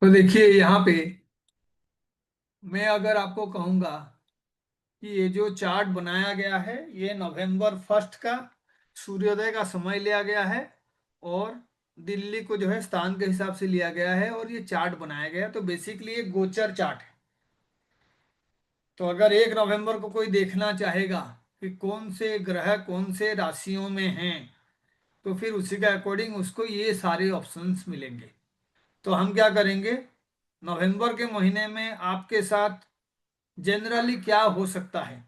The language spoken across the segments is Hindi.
तो देखिए यहाँ पे मैं अगर आपको कहूंगा कि ये जो चार्ट बनाया गया है ये नवंबर 1 का सूर्योदय का समय लिया गया है और दिल्ली को जो है स्थान के हिसाब से लिया गया है और ये चार्ट बनाया गया है। तो बेसिकली ये गोचर चार्ट है। तो अगर 1 नवंबर को कोई देखना चाहेगा कि कौन से ग्रह कौन से राशियों में हैं, तो फिर उसी के अकॉर्डिंग उसको ये सारे ऑप्शंस मिलेंगे। तो हम क्या करेंगे, नवंबर के महीने में आपके साथ जनरली क्या हो सकता है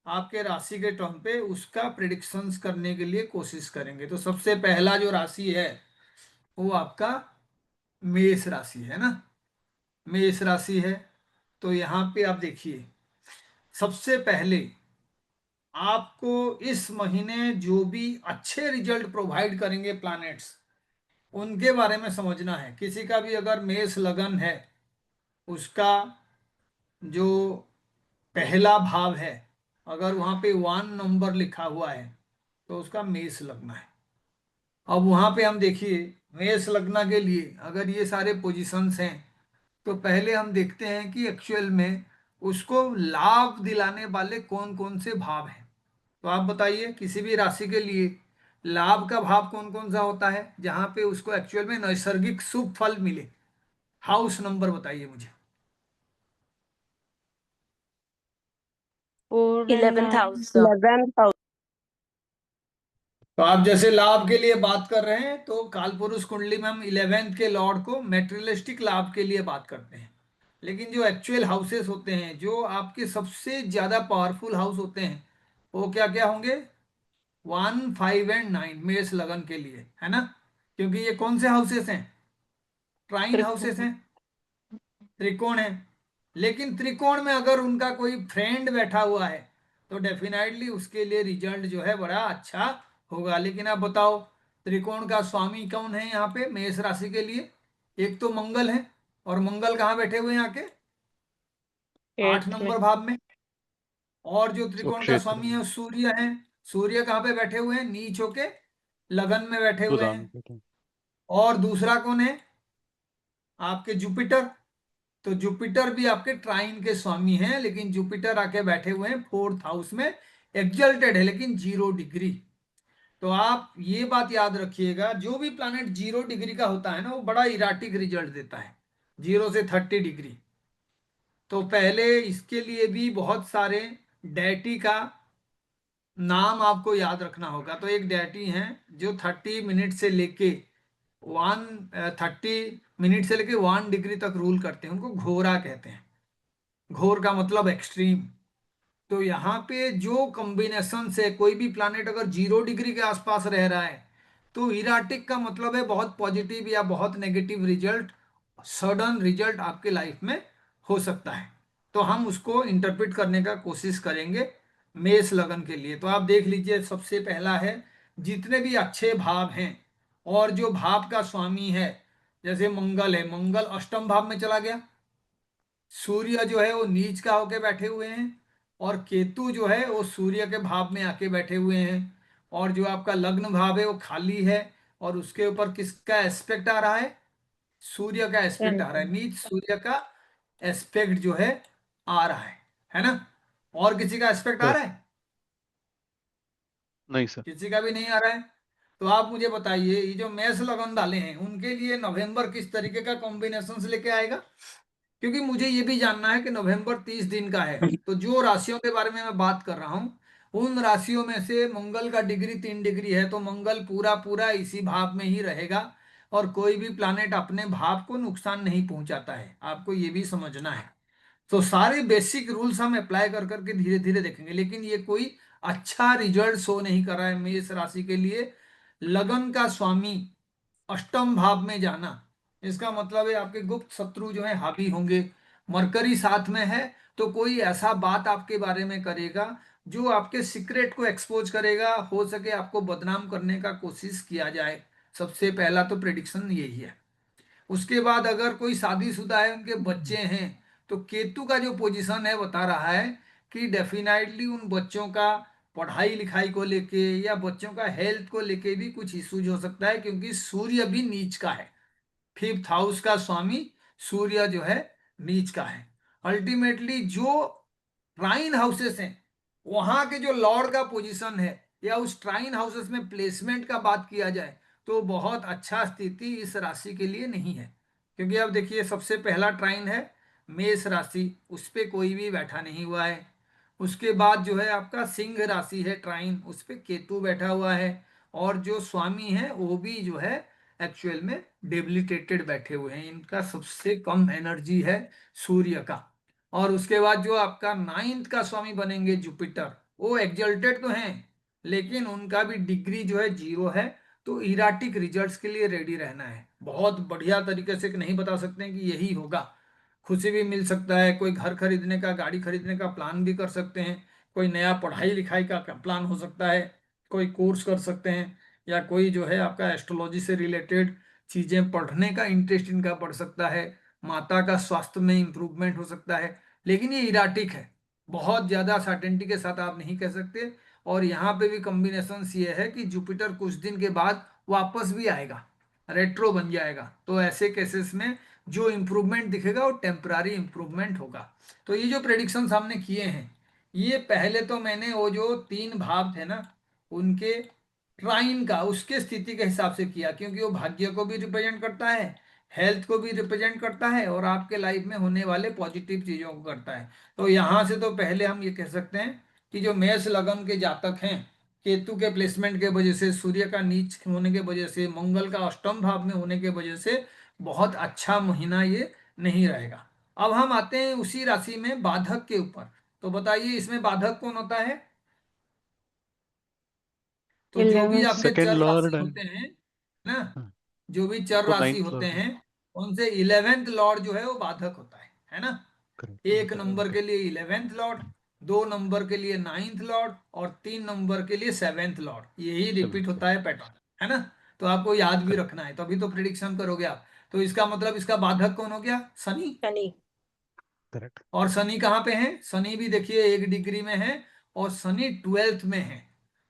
आपके राशि के टर्म पे, उसका प्रिडिक्शंस करने के लिए कोशिश करेंगे। तो सबसे पहला जो राशि है वो आपका मेष राशि है ना। मेष राशि है। तो यहाँ पे आप देखिए, सबसे पहले आपको इस महीने जो भी अच्छे रिजल्ट प्रोवाइड करेंगे प्लैनेट्स, उनके बारे में समझना है। किसी का भी अगर मेष लगन है, उसका जो पहला भाव है, अगर वहां पे 1 नंबर लिखा हुआ है तो उसका मेष लगना है। अब वहां पे हम देखिए, मेष लगना के लिए अगर ये सारे पोजीशंस हैं, तो पहले हम देखते हैं कि एक्चुअल में उसको लाभ दिलाने वाले कौन कौन से भाव हैं। तो आप बताइए, किसी भी राशि के लिए लाभ का भाव कौन कौन सा होता है जहां पे उसको एक्चुअल में नैसर्गिक शुभ फल मिले। हाउस नंबर बताइए मुझे। 11th house. 11th। तो आप जैसे लाभ के लिए बात कर रहे हैं, तो कालपुरुष कुंडली में हम 11th के लॉर्ड को मेटेरियलिस्टिक लाभ के लिए बात करते हैं। लेकिन जो एक्चुअल हाउसेस होते हैं, जो आपके सबसे ज्यादा पावरफुल हाउस होते हैं, वो क्या क्या होंगे? 1, 5 एंड 9 मेष लगन के लिए, है ना। क्योंकि ये कौन से हाउसेस हैं? ट्राइन हाउसेस त्रिकोण। हैं, त्रिकोण है। लेकिन त्रिकोण में अगर उनका कोई फ्रेंड बैठा हुआ है, तो डेफिनेटली उसके लिए रिजल्ट जो है बड़ा अच्छा होगा। लेकिन आप बताओ, त्रिकोण का स्वामी कौन है यहाँ पे मेष राशि के लिए? एक तो मंगल है, और मंगल कहाँ बैठे हुए हैं यहाँ के? आठ 8th में। नंबर भाव में। और जो त्रिकोण का स्वक्षेत्र स्वामी में। है सूर्य है। सूर्य कहाँ पे बैठे हुए हैं? नीच होके लगन में बैठे हुए तुला में हैं। बैठे। और दूसरा कौन है? आपके जुपिटर। तो जुपिटर भी आपके ट्राइन के स्वामी हैं, लेकिन जुपिटर आके बैठे हुए हैं 4th हाउस में। एग्जल्टेड है लेकिन 0 डिग्री। तो आप ये बात याद रखिएगा, जो भी प्लैनेट 0 डिग्री का होता है ना, वो बड़ा इराटिक रिजल्ट देता है, 0 से 30 डिग्री। तो पहले इसके लिए भी बहुत सारे डैटी का नाम आपको याद रखना होगा। तो एक डैटी हैं जो 30 मिनट से लेके 1 तक रूल करते हैं, उनको घोरा कहते हैं। घोर का मतलब एक्सट्रीम। तो यहाँ पे जो कॉम्बिनेशन से कोई भी प्लैनेट अगर 0 डिग्री के आसपास रह रहा है, तो इराटिक का मतलब है बहुत पॉजिटिव या बहुत नेगेटिव रिजल्ट, सडन रिजल्ट आपके लाइफ में हो सकता है। तो हम उसको इंटरप्रेट करने का कोशिश करेंगे मेष लगन के लिए। तो आप देख लीजिए, सबसे पहला है जितने भी अच्छे भाव हैं और जो भाव का स्वामी है, जैसे मंगल है, मंगल अष्टम भाव में चला गया। सूर्य जो है वो नीच का होके बैठे हुए हैं। और केतु जो है वो सूर्य के भाव में आके बैठे हुए हैं। और जो आपका लग्न भाव है वो खाली है, और उसके ऊपर किसका एस्पेक्ट आ रहा है? सूर्य का एस्पेक्ट आ रहा है, नीच सूर्य का एस्पेक्ट जो है आ रहा है ना। और किसी का एस्पेक्ट आ सर। रहा है? नहीं सर। किसी का भी नहीं आ रहा है। तो आप मुझे बताइए, ये जो मेष लगन वाले हैं उनके लिए नवंबर किस तरीके का कॉम्बिनेशन लेके आएगा? क्योंकि मुझे ये भी जानना है कि नवंबर 30 दिन का है। तो जो राशियों के बारे में मैं बात कर रहा हूँ, उन राशियों में से मंगल का डिग्री 3 डिग्री है, तो मंगल पूरा पूरा इसी भाव में ही रहेगा। और कोई भी प्लानेट अपने भाव को नुकसान नहीं पहुंचाता है, आपको ये भी समझना है। तो सारे बेसिक रूल्स हम अप्लाई कर करके धीरे धीरे देखेंगे। लेकिन ये कोई अच्छा रिजल्ट शो नहीं कर रहा है मेष राशि के लिए। लगन का स्वामी अष्टम भाव में जाना, इसका मतलब है आपके गुप्त शत्रु जो है हावी होंगे। मरकरी साथ में है, तो कोई ऐसा बात आपके बारे में करेगा जो आपके सीक्रेट को एक्सपोज करेगा, हो सके आपको बदनाम करने का कोशिश किया जाए। सबसे पहला तो प्रिडिक्शन यही है। उसके बाद अगर कोई शादीशुदा है, उनके बच्चे हैं, तो केतु का जो पोजीशन है बता रहा है कि डेफिनेटली उन बच्चों का पढ़ाई लिखाई को लेके या बच्चों का हेल्थ को लेके भी कुछ इश्यूज हो सकता है, क्योंकि सूर्य भी नीच का है। 5th हाउस का स्वामी सूर्य जो है नीच का है। अल्टीमेटली जो ट्राइन हाउसेस हैं वहां के जो लॉर्ड का पोजीशन है, या उस ट्राइन हाउसेस में प्लेसमेंट का बात किया जाए, तो बहुत अच्छा स्थिति इस राशि के लिए नहीं है। क्योंकि अब देखिए सबसे पहला ट्राइन है मेष राशि, उस पे कोई भी बैठा नहीं हुआ है। उसके बाद जो है आपका सिंह राशि है ट्राइन, उस पे केतु बैठा हुआ है। और जो स्वामी है वो भी जो है एक्चुअल में डेबिलिटेटेड बैठे हुए हैं, इनका सबसे कम एनर्जी है सूर्य का। और उसके बाद जो आपका नाइन्थ का स्वामी बनेंगे जुपिटर, वो एग्जल्टेड तो हैं लेकिन उनका भी डिग्री जो है 0 है। तो इराटिक रिजल्ट्स के लिए रेडी रहना है। बहुत बढ़िया तरीके से नहीं बता सकते हैं कि यही होगा। खुशी भी मिल सकता है, कोई घर खरीदने का, गाड़ी खरीदने का प्लान भी कर सकते हैं, कोई नया पढ़ाई लिखाई का प्लान हो सकता है, कोई कोर्स कर सकते हैं, या कोई जो है आपका एस्ट्रोलॉजी से रिलेटेड चीजें पढ़ने का इंटरेस्ट इनका बढ़ सकता है। माता का स्वास्थ्य में इंप्रूवमेंट हो सकता है। लेकिन ये इराटिक है, बहुत ज्यादा सर्टेनिटी के साथ आप नहीं कह सकते। और यहाँ पे भी कॉम्बिनेशन ये है कि जुपिटर कुछ दिन के बाद वापस भी आएगा, रेट्रो बन जाएगा। तो ऐसे केसेस में जो इम्प्रूवमेंट दिखेगा वो टेम्परारी इम्प्रूवमेंट होगा। तो ये जो प्रेडिक्शन हमने किए हैं, ये पहले तो मैंने वो जो 3 भाव थे ना उनके ट्राइन का, उसके स्थिति के हिसाब से किया, क्योंकि वो भाग्य को भी रिप्रेजेंट करता है, हेल्थ को भी रिप्रेजेंट करता है, और आपके लाइफ में होने वाले पॉजिटिव चीजों को करता है। तो यहाँ से तो पहले हम ये कह सकते हैं कि जो मेष लगन के जातक हैं, केतु के प्लेसमेंट के वजह से, सूर्य का नीच होने के वजह से, मंगल का अष्टम भाव में होने के वजह से बहुत अच्छा महीना ये नहीं रहेगा। अब हम आते हैं उसी राशि में बाधक के ऊपर। तो बताइए इसमें बाधक कौन होता है? तो जो भी 11th। आपके सेकेंड चर राशि लॉर्ड। होते हैं ना, हाँ, जो भी चर उसको राशि नाइन्थ होते लॉर्ड। हैं उनसे 11th लॉर्ड जो है वो बाधक होता है ना। करेक्ट एक होता है, नंबर ओके। के लिए 11th लॉर्ड, 2 नंबर के लिए 9th लॉर्ड, और 3 नंबर के लिए 7th लॉर्ड। यही रिपीट सेवेंथ होता लॉर्ड। है पैटर्न, है ना। तो आपको याद भी करेक्ट। रखना है, तभी तो प्रिडिक्शन करोगे आप। तो इसका मतलब इसका बाधक कौन हो गया? शनि। शनि। करेक्ट। और शनि कहाँ पे है? शनि भी देखिए 1 डिग्री में है, और शनि 12th में है।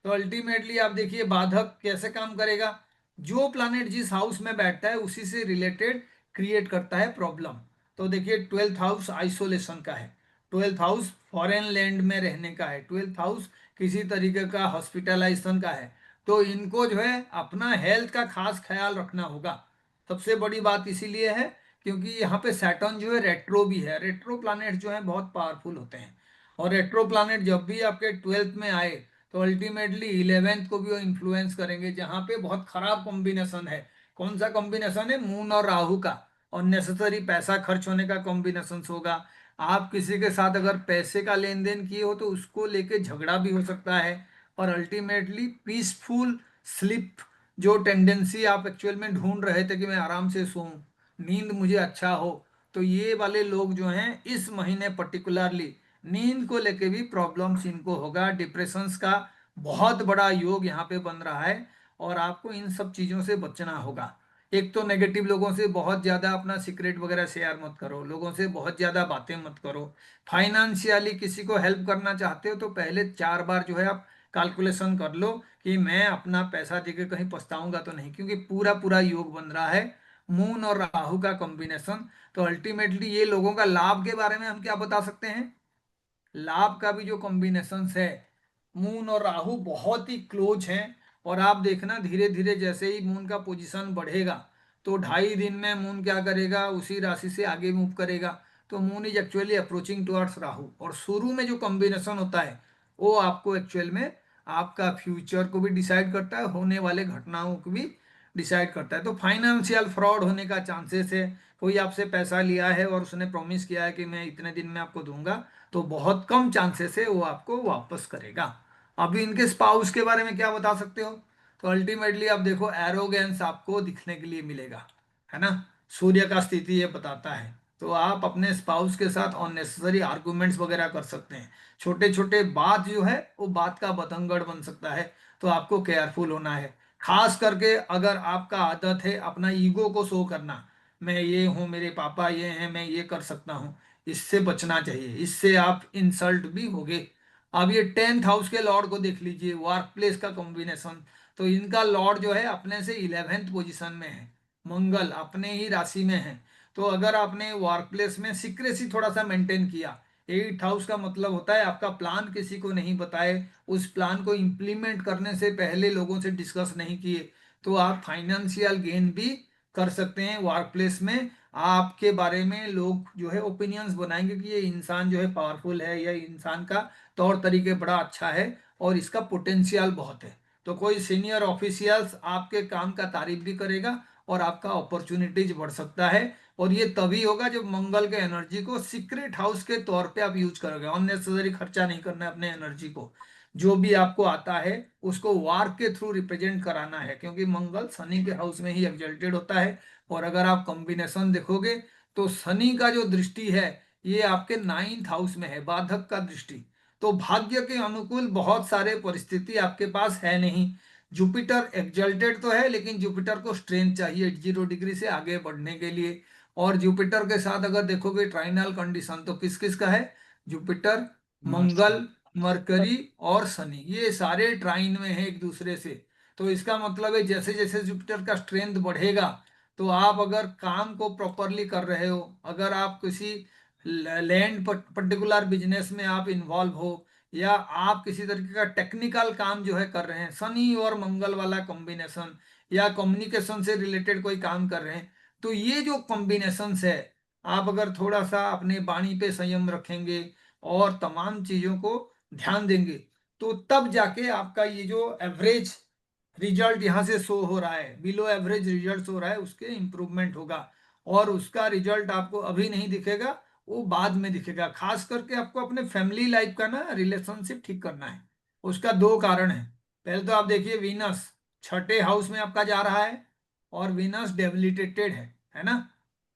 तो अल्टीमेटली आप देखिए बाधक कैसे काम करेगा। जो प्लैनेट जिस हाउस में बैठता है उसी से रिलेटेड क्रिएट करता है प्रॉब्लम। तो देखिए 12th हाउस आइसोलेशन का है, 12th हाउस फॉरेन लैंड में रहने का है, 12th हाउस किसी तरीके का हॉस्पिटलाइजेशन का है। तो इनको जो है अपना हेल्थ का खास ख्याल रखना होगा। सबसे बड़ी बात इसीलिए है क्योंकि यहाँ पे सैटर्न जो है रेट्रो भी है। रेट्रो प्लैनेट जो है बहुत पावरफुल होते हैं, और रेट्रो प्लैनेट जब भी आपके 12th में आए तो अल्टीमेटली 11th को भी वो इन्फ्लुएंस करेंगे, जहाँ पे बहुत खराब कॉम्बिनेशन है। कौन सा कॉम्बिनेशन है? मून और राहु का। और नेसेसरी पैसा खर्च होने का कॉम्बिनेशन होगा। आप किसी के साथ अगर पैसे का लेन देन किए हो तो उसको लेके झगड़ा भी हो सकता है। और अल्टीमेटली पीसफुल स्लिप जो टेंडेंसी आप एक्चुअल में ढूंढ रहे थे कि मैं आराम से सोऊं, नींद मुझे अच्छा हो, तो ये वाले लोग जो हैं इस महीने पर्टिकुलरली नींद को लेके भी प्रॉब्लम्स इनको होगा। डिप्रेशंस का बहुत बड़ा योग यहाँ पे बन रहा है, और आपको इन सब चीजों से बचना होगा। एक तो नेगेटिव लोगों से बहुत ज्यादा अपना सीक्रेट वगैरह शेयर मत करो, लोगों से बहुत ज्यादा बातें मत करो। फाइनेंशियली किसी को हेल्प करना चाहते हो तो पहले 4 बार जो है आप कैलकुलेशन कर लो कि मैं अपना पैसा देके कहीं पछताऊंगा तो नहीं, क्योंकि पूरा पूरा योग बन रहा है मून और राहु का कॉम्बिनेशन। तो अल्टीमेटली ये लोगों का लाभ के बारे में हम क्या बता सकते हैं? लाभ का भी जो कॉम्बिनेशन है, मून और राहु बहुत ही क्लोज हैं। और आप देखना धीरे धीरे जैसे ही मून का पोजीशन बढ़ेगा तो 2.5 दिन में मून क्या करेगा, उसी राशि से आगे मूव करेगा। तो moon is actually approaching towards Rahu, और शुरू में जो कॉम्बिनेशन होता है वो आपको एक्चुअल में आपका फ्यूचर को भी डिसाइड करता है, होने वाले घटनाओं को भी डिसाइड करता है। तो फाइनेंशियल फ्रॉड होने का चांसेस है। कोई आपसे पैसा लिया है और उसने प्रॉमिस किया है कि मैं इतने दिन में आपको दूंगा, तो बहुत कम चांसेस है वो आपको वापस करेगा। अभी इनके स्पाउस के बारे में क्या बता सकते हो? तो अल्टीमेटली आप देखो एरोगेंस आपको दिखने के लिए मिलेगा, है ना। सूर्य का स्थिति ये बताता है। तो आप अपने स्पाउस के साथ अननेसेसरी आर्गुमेंट्स वगैरह कर सकते हैं। छोटे छोटे बात जो है वो बात का बतंगड़ बन सकता है। तो आपको केयरफुल होना है। खास करके अगर आपका आदत है अपना ईगो को शो करना, मैं ये हूँ, मेरे पापा ये हैं, मैं ये कर सकता हूँ, इससे बचना चाहिए। इससे आप इंसल्ट भी होगे। अब ये 10th हाउस के लॉर्ड को देख लीजिए, वर्क प्लेस का कॉम्बिनेशन। तो इनका लॉर्ड जो है अपने से 11th पोजीशन में है, मंगल अपने ही राशि में है। तो अगर आपने वर्क प्लेस में सीक्रेसी थोड़ा सा मेंटेन किया, 8 हाउस का मतलब होता है आपका प्लान किसी को नहीं बताए, उस प्लान को इम्प्लीमेंट करने से पहले लोगों से डिस्कस नहीं किए, तो आप फाइनेंशियल गेन भी कर सकते हैं वर्क प्लेस में। आपके बारे में लोग जो है ओपिनियंस बनाएंगे कि ये इंसान जो है पावरफुल है, या इंसान का तौर तरीके बड़ा अच्छा है और इसका पोटेंशियल बहुत है। तो कोई सीनियर ऑफिशियल्स आपके काम का तारीफ भी करेगा और आपका अपॉर्चुनिटीज बढ़ सकता है। और ये तभी होगा जब मंगल के एनर्जी को सीक्रेट हाउस के तौर पे आप यूज करोगे। अननेसेसरी खर्चा नहीं करना है अपने एनर्जी को, जो भी आपको आता है उसको वार के थ्रू रिप्रेजेंट कराना है, क्योंकि मंगल शनि के हाउस में ही एग्जल्टेड होता है। और अगर आप कॉम्बिनेशन देखोगे तो शनि का जो दृष्टि है ये आपके 9th हाउस में है, बाधक का दृष्टि। तो भाग्य के अनुकूल बहुत सारे परिस्थिति आपके पास है नहीं। जुपिटर एग्जल्टेड तो है, लेकिन जुपिटर को स्ट्रेंथ चाहिए 0 डिग्री से आगे बढ़ने के लिए। और जुपिटर के साथ अगर देखोगे ट्राइनल कंडीशन तो किस किस का है, जुपिटर, मंगल, मरकरी और शनि, ये सारे ट्राइन में है एक दूसरे से। तो इसका मतलब है जैसे जैसे जुपिटर का स्ट्रेंथ बढ़ेगा, तो आप अगर काम को प्रॉपरली कर रहे हो, अगर आप किसी लैंड पर्टिकुलर बिजनेस में आप इन्वॉल्व हो, या आप किसी तरीके का टेक्निकल काम जो है कर रहे हैं, शनि और मंगल वाला कॉम्बिनेशन, या कम्युनिकेशन से रिलेटेड कोई काम कर रहे हैं, तो ये जो कॉम्बिनेशंस है, आप अगर थोड़ा सा अपने वाणी पे संयम रखेंगे और तमाम चीजों को ध्यान देंगे, तो तब जाके आपका ये जो एवरेज रिजल्ट यहाँ से शो हो रहा है, बिलो एवरेज रिजल्ट हो रहा है, उसके इम्प्रूवमेंट होगा। और उसका रिजल्ट आपको अभी नहीं दिखेगा, वो बाद में दिखेगा। खास करके आपको अपने फैमिली लाइफ का ना रिलेशनशिप ठीक करना है। उसका दो कारण है। पहले तो आप देखिए वीनस 6ठे हाउस में आपका जा रहा है, और वीनस डेबिलिटेटेड है ना।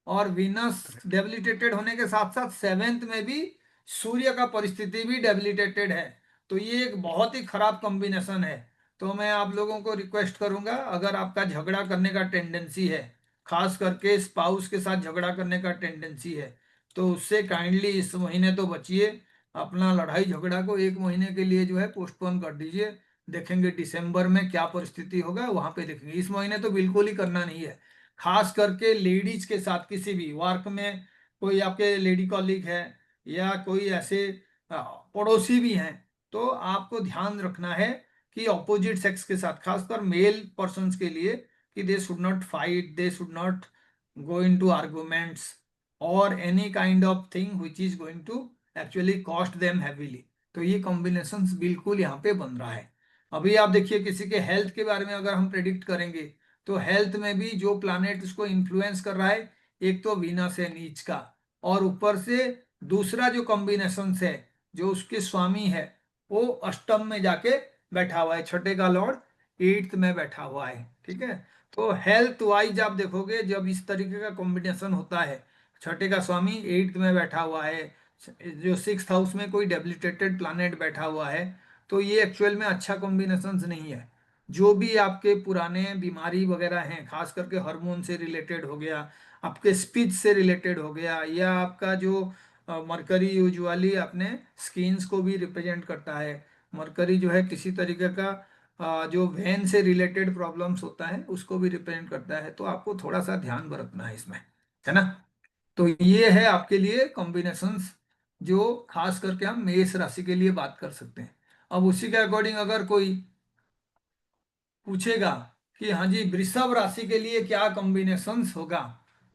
और वीनस डेबिलिटेटेड होने के साथ साथ 7th में भी सूर्य का परिस्थिति भी डेबिलिटेटेड है। तो ये एक बहुत ही खराब कॉम्बिनेशन है। तो मैं आप लोगों को रिक्वेस्ट करूंगा, अगर आपका झगड़ा करने का टेंडेंसी है, खास करके स्पाउस के साथ झगड़ा करने का टेंडेंसी है, तो उससे काइंडली इस महीने तो बचिए। अपना लड़ाई झगड़ा को 1 महीने के लिए जो है पोस्टपोन कर दीजिए। देखेंगे दिसंबर में क्या परिस्थिति होगा, वहां पे देखेंगे। इस महीने तो बिल्कुल ही करना नहीं है। खास करके लेडीज के साथ किसी भी वर्क में, कोई आपके लेडी कॉलीग है या कोई ऐसे पड़ोसी भी हैं, तो आपको ध्यान रखना है कि ऑपोजिट सेक्स के साथ, खासकर मेल पर्सन्स के लिए, कि they should not fight, they should not go into arguments or any kind of thing which is going to actually cost them heavily। तो ये कॉम्बिनेशंस बिल्कुल यहाँ पे बन रहा है। अभी आप देखिए किसी के हेल्थ के बारे में अगर हम प्रेडिक्ट करेंगे, तो हेल्थ में भी जो प्लानेट उसको इन्फ्लुएंस कर रहा है, एक तो वीनस है नीच का, और ऊपर से दूसरा जो कॉम्बिनेशन है, जो उसके स्वामी है, वो अष्टम में जाके बैठा हुआ है, छठे का लॉर्ड 8th में बैठा हुआ है। ठीक है। तो हेल्थ वाइज आप देखोगे जब इस तरीके का कॉम्बिनेशन होता है, छठे का स्वामी 8th में बैठा हुआ है, जो 6th हाउस में कोई डेबिलिटेटेड प्लानेट बैठा हुआ है, तो ये एक्चुअल में अच्छा कॉम्बिनेशन नहीं है। जो भी आपके पुराने बीमारी वगैरह हैं, खास करके हार्मोन से रिलेटेड हो गया, आपके स्पीच से रिलेटेड हो गया, या आपका जो मरकरी यूजुअली अपने स्किन्स को भी रिप्रेजेंट करता है। मरकरी जो है किसी तरीके का जो वेन से रिलेटेड प्रॉब्लम्स होता है उसको भी रिप्रेजेंट करता है। तो आपको थोड़ा सा ध्यान बरतना है इसमें, है ना। तो ये है आपके लिए कॉम्बिनेशंस, जो खास करके हम मेष राशि के लिए बात कर सकते हैं। अब उसी के अकॉर्डिंग अगर कोई पूछेगा कि हाँ जी वृषभ राशि के लिए क्या कॉम्बिनेशंस होगा,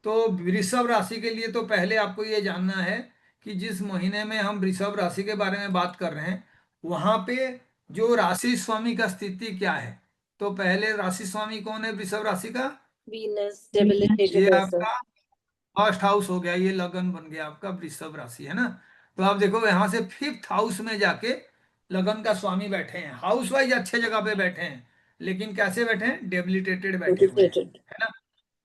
तो वृषभ राशि के लिए तो पहले आपको ये जानना है कि जिस महीने में हम वृषभ राशि के बारे में बात कर रहे हैं, वहां पे जो राशि स्वामी का स्थिति क्या है। तो पहले राशि स्वामी कौन है वृषभ राशि का, वीनस ये डेबिलिटेटेड है सर। आपका फर्स्ट हाउस हो गया, ये लगन बन गया आपका वृषभ राशि, है ना। तो आप देखो यहाँ से 5th हाउस में जाके लगन का स्वामी बैठे हैं, हाउस वाइज अच्छे जगह पे बैठे हैं, लेकिन कैसे बैठे हैं, डेबिलिटेटेड बैठे हुए हैं, डेबिलिटेटेड। है ना।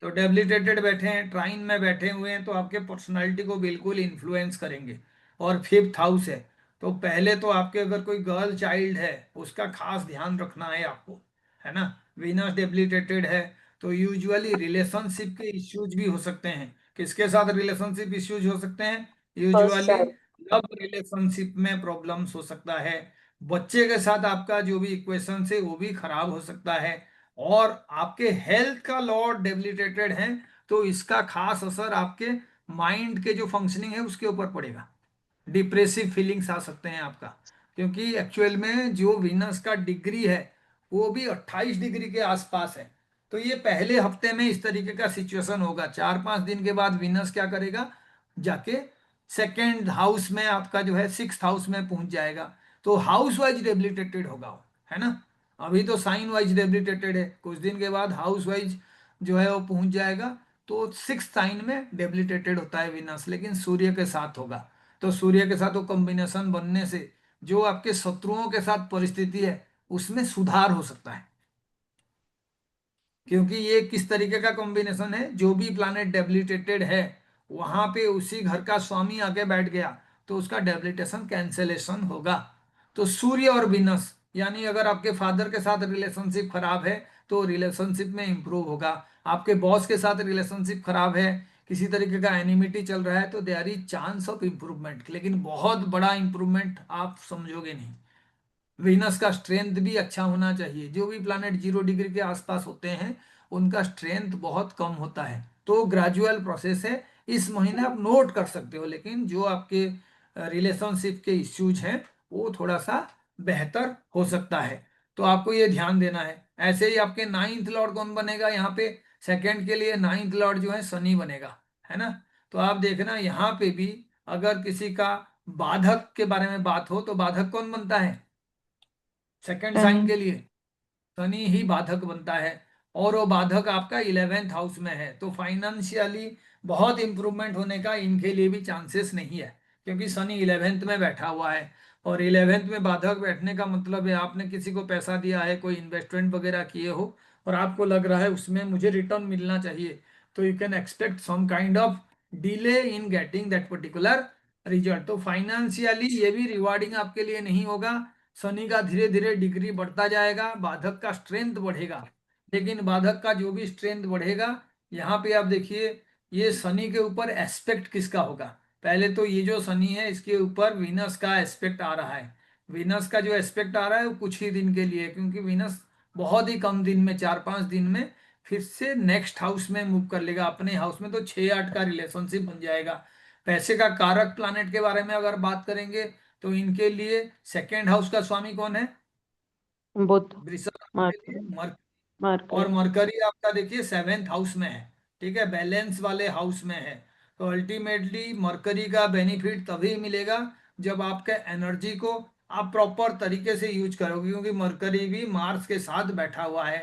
तो डेबिलिटेटेड बैठे हैं, ट्राइन में बैठे हुए हैं, तो आपके पर्सनालिटी को बिल्कुल इन्फ्लुएंस करेंगे। और 5th हाउस है, तो पहले तो आपके अगर कोई गर्ल चाइल्ड है उसका खास ध्यान रखना है आपको, है ना। वीनस डेबिलिटेटेड है, तो यूजुअली रिलेशनशिप के इश्यूज भी हो सकते हैं। किसके साथ रिलेशनशिप इश्यूज हो सकते हैं, first usually child. Love relationship में प्रॉब्लम्स हो सकता है। बच्चे के साथ आपका जो भी इक्वेशन है वो भी खराब हो सकता है। और आपके हेल्थ का लॉर्ड डेबिलिटेटेड है, तो इसका खास असर आपके माइंड के जो फंक्शनिंग है उसके ऊपर पड़ेगा। डिप्रेसिव फीलिंग्स आ सकते हैं आपका, क्योंकि एक्चुअल में जो वीनस का डिग्री है वो भी 28 डिग्री के आसपास है। तो ये पहले हफ्ते में इस तरीके का सिचुएशन होगा। 4-5 दिन के बाद वीनस क्या करेगा, जाके सेकेंड हाउस में आपका जो है सिक्स्थ हाउस में पहुंच जाएगा। तो हाउस वाइज डेबिलिटेटेड होगा वो, है ना। अभी तो साइन वाइज डेबिलिटेटेड है, कुछ दिन के बाद हाउस वाइज जो है वो पहुंच जाएगा। तो सिक्स साइन में डेबिलिटेटेड होता है वीनस, लेकिन सूर्य के साथ होगा। तो सूर्य के साथ वो कॉम्बिनेशन बनने से जो आपके शत्रुओं के साथ परिस्थिति है उसमें सुधार हो सकता है। क्योंकि ये किस तरीके का कॉम्बिनेशन है, जो भी प्लैनेट डेबिलिटेटेड है वहां पे उसी घर का स्वामी आके बैठ गया तो उसका डेबिलिटेशन कैंसलेशन होगा। तो सूर्य और विनस, यानी अगर आपके फादर के साथ रिलेशनशिप खराब है तो रिलेशनशिप में इंप्रूव होगा। आपके बॉस के साथ रिलेशनशिप खराब है, किसी तरीके का एनिमिटी चल रहा है, तो there is chance of improvement, लेकिन बहुत बड़ा इंप्रूवमेंट आप समझोगे नहीं। वीनस का स्ट्रेंथ भी अच्छा होना चाहिए। जो भी प्लैनेट 0 डिग्री के आसपास होते हैं उनका स्ट्रेंथ बहुत कम होता है। तो ग्रेजुअल प्रोसेस है, इस महीने आप नोट कर सकते हो, लेकिन जो आपके रिलेशनशिप के इश्यूज हैं वो थोड़ा सा बेहतर हो सकता है। तो आपको ये ध्यान देना है। ऐसे ही आपके नाइन्थ लॉर्ड कौन बनेगा यहाँ पे, सेकंड के लिए नाइन्थ लॉर्ड जो है शनि बनेगा, है ना। तो आप देखना यहाँ पे भी अगर किसी का बाधक के बारे में बात हो तो बाधक कौन बनता है, सेकंड शनि। साइन के लिए शनि ही बाधक बनता है। और वो बाधक आपका 11th हाउस में है, तो फाइनेंशियली बहुत इंप्रूवमेंट होने का इनके लिए भी चांसेस नहीं है, क्योंकि शनि 11th में बैठा हुआ है। और 11th में बाधक बैठने का मतलब है आपने किसी को पैसा दिया है, कोई इन्वेस्टमेंट वगैरह किए हो और आपको लग रहा है उसमें मुझे रिटर्न मिलना चाहिए, तो you can expect some kind of delay in getting that particular result. तो फाइनेंशियली ये भी रिवार्डिंग आपके लिए नहीं होगा। शनि का धीरे धीरे डिग्री बढ़ता जाएगा, बाधक का स्ट्रेंथ बढ़ेगा, लेकिन बाधक का जो भी स्ट्रेंथ बढ़ेगा, यहाँ पे आप देखिए ये शनि के ऊपर एस्पेक्ट किसका होगा। पहले तो ये जो शनि है इसके ऊपर वीनस का एस्पेक्ट आ रहा है। वीनस का जो एस्पेक्ट आ रहा है वो कुछ ही दिन के लिए, क्योंकि वीनस बहुत ही कम दिन में 4-5 दिन में फिर से नेक्स्ट हाउस में मूव कर लेगा अपने हाउस में, तो 6-8 का रिलेशनशिप बन जाएगा। पैसे का कारक प्लानेट के बारे में अगर बात करेंगे तो इनके लिए सेकेंड हाउस का स्वामी कौन है, बुध। वृषभ राशि के लिए मरकरी। मरकरी। और मरकरी। मरकरी आपका देखिए 7th हाउस में है, ठीक है, बैलेंस वाले हाउस में है। तो अल्टीमेटली मरकरी का बेनिफिट तभी मिलेगा जब आपके एनर्जी को आप प्रॉपर तरीके से यूज करोगे, क्योंकि मरकरी भी मार्स के साथ बैठा हुआ है।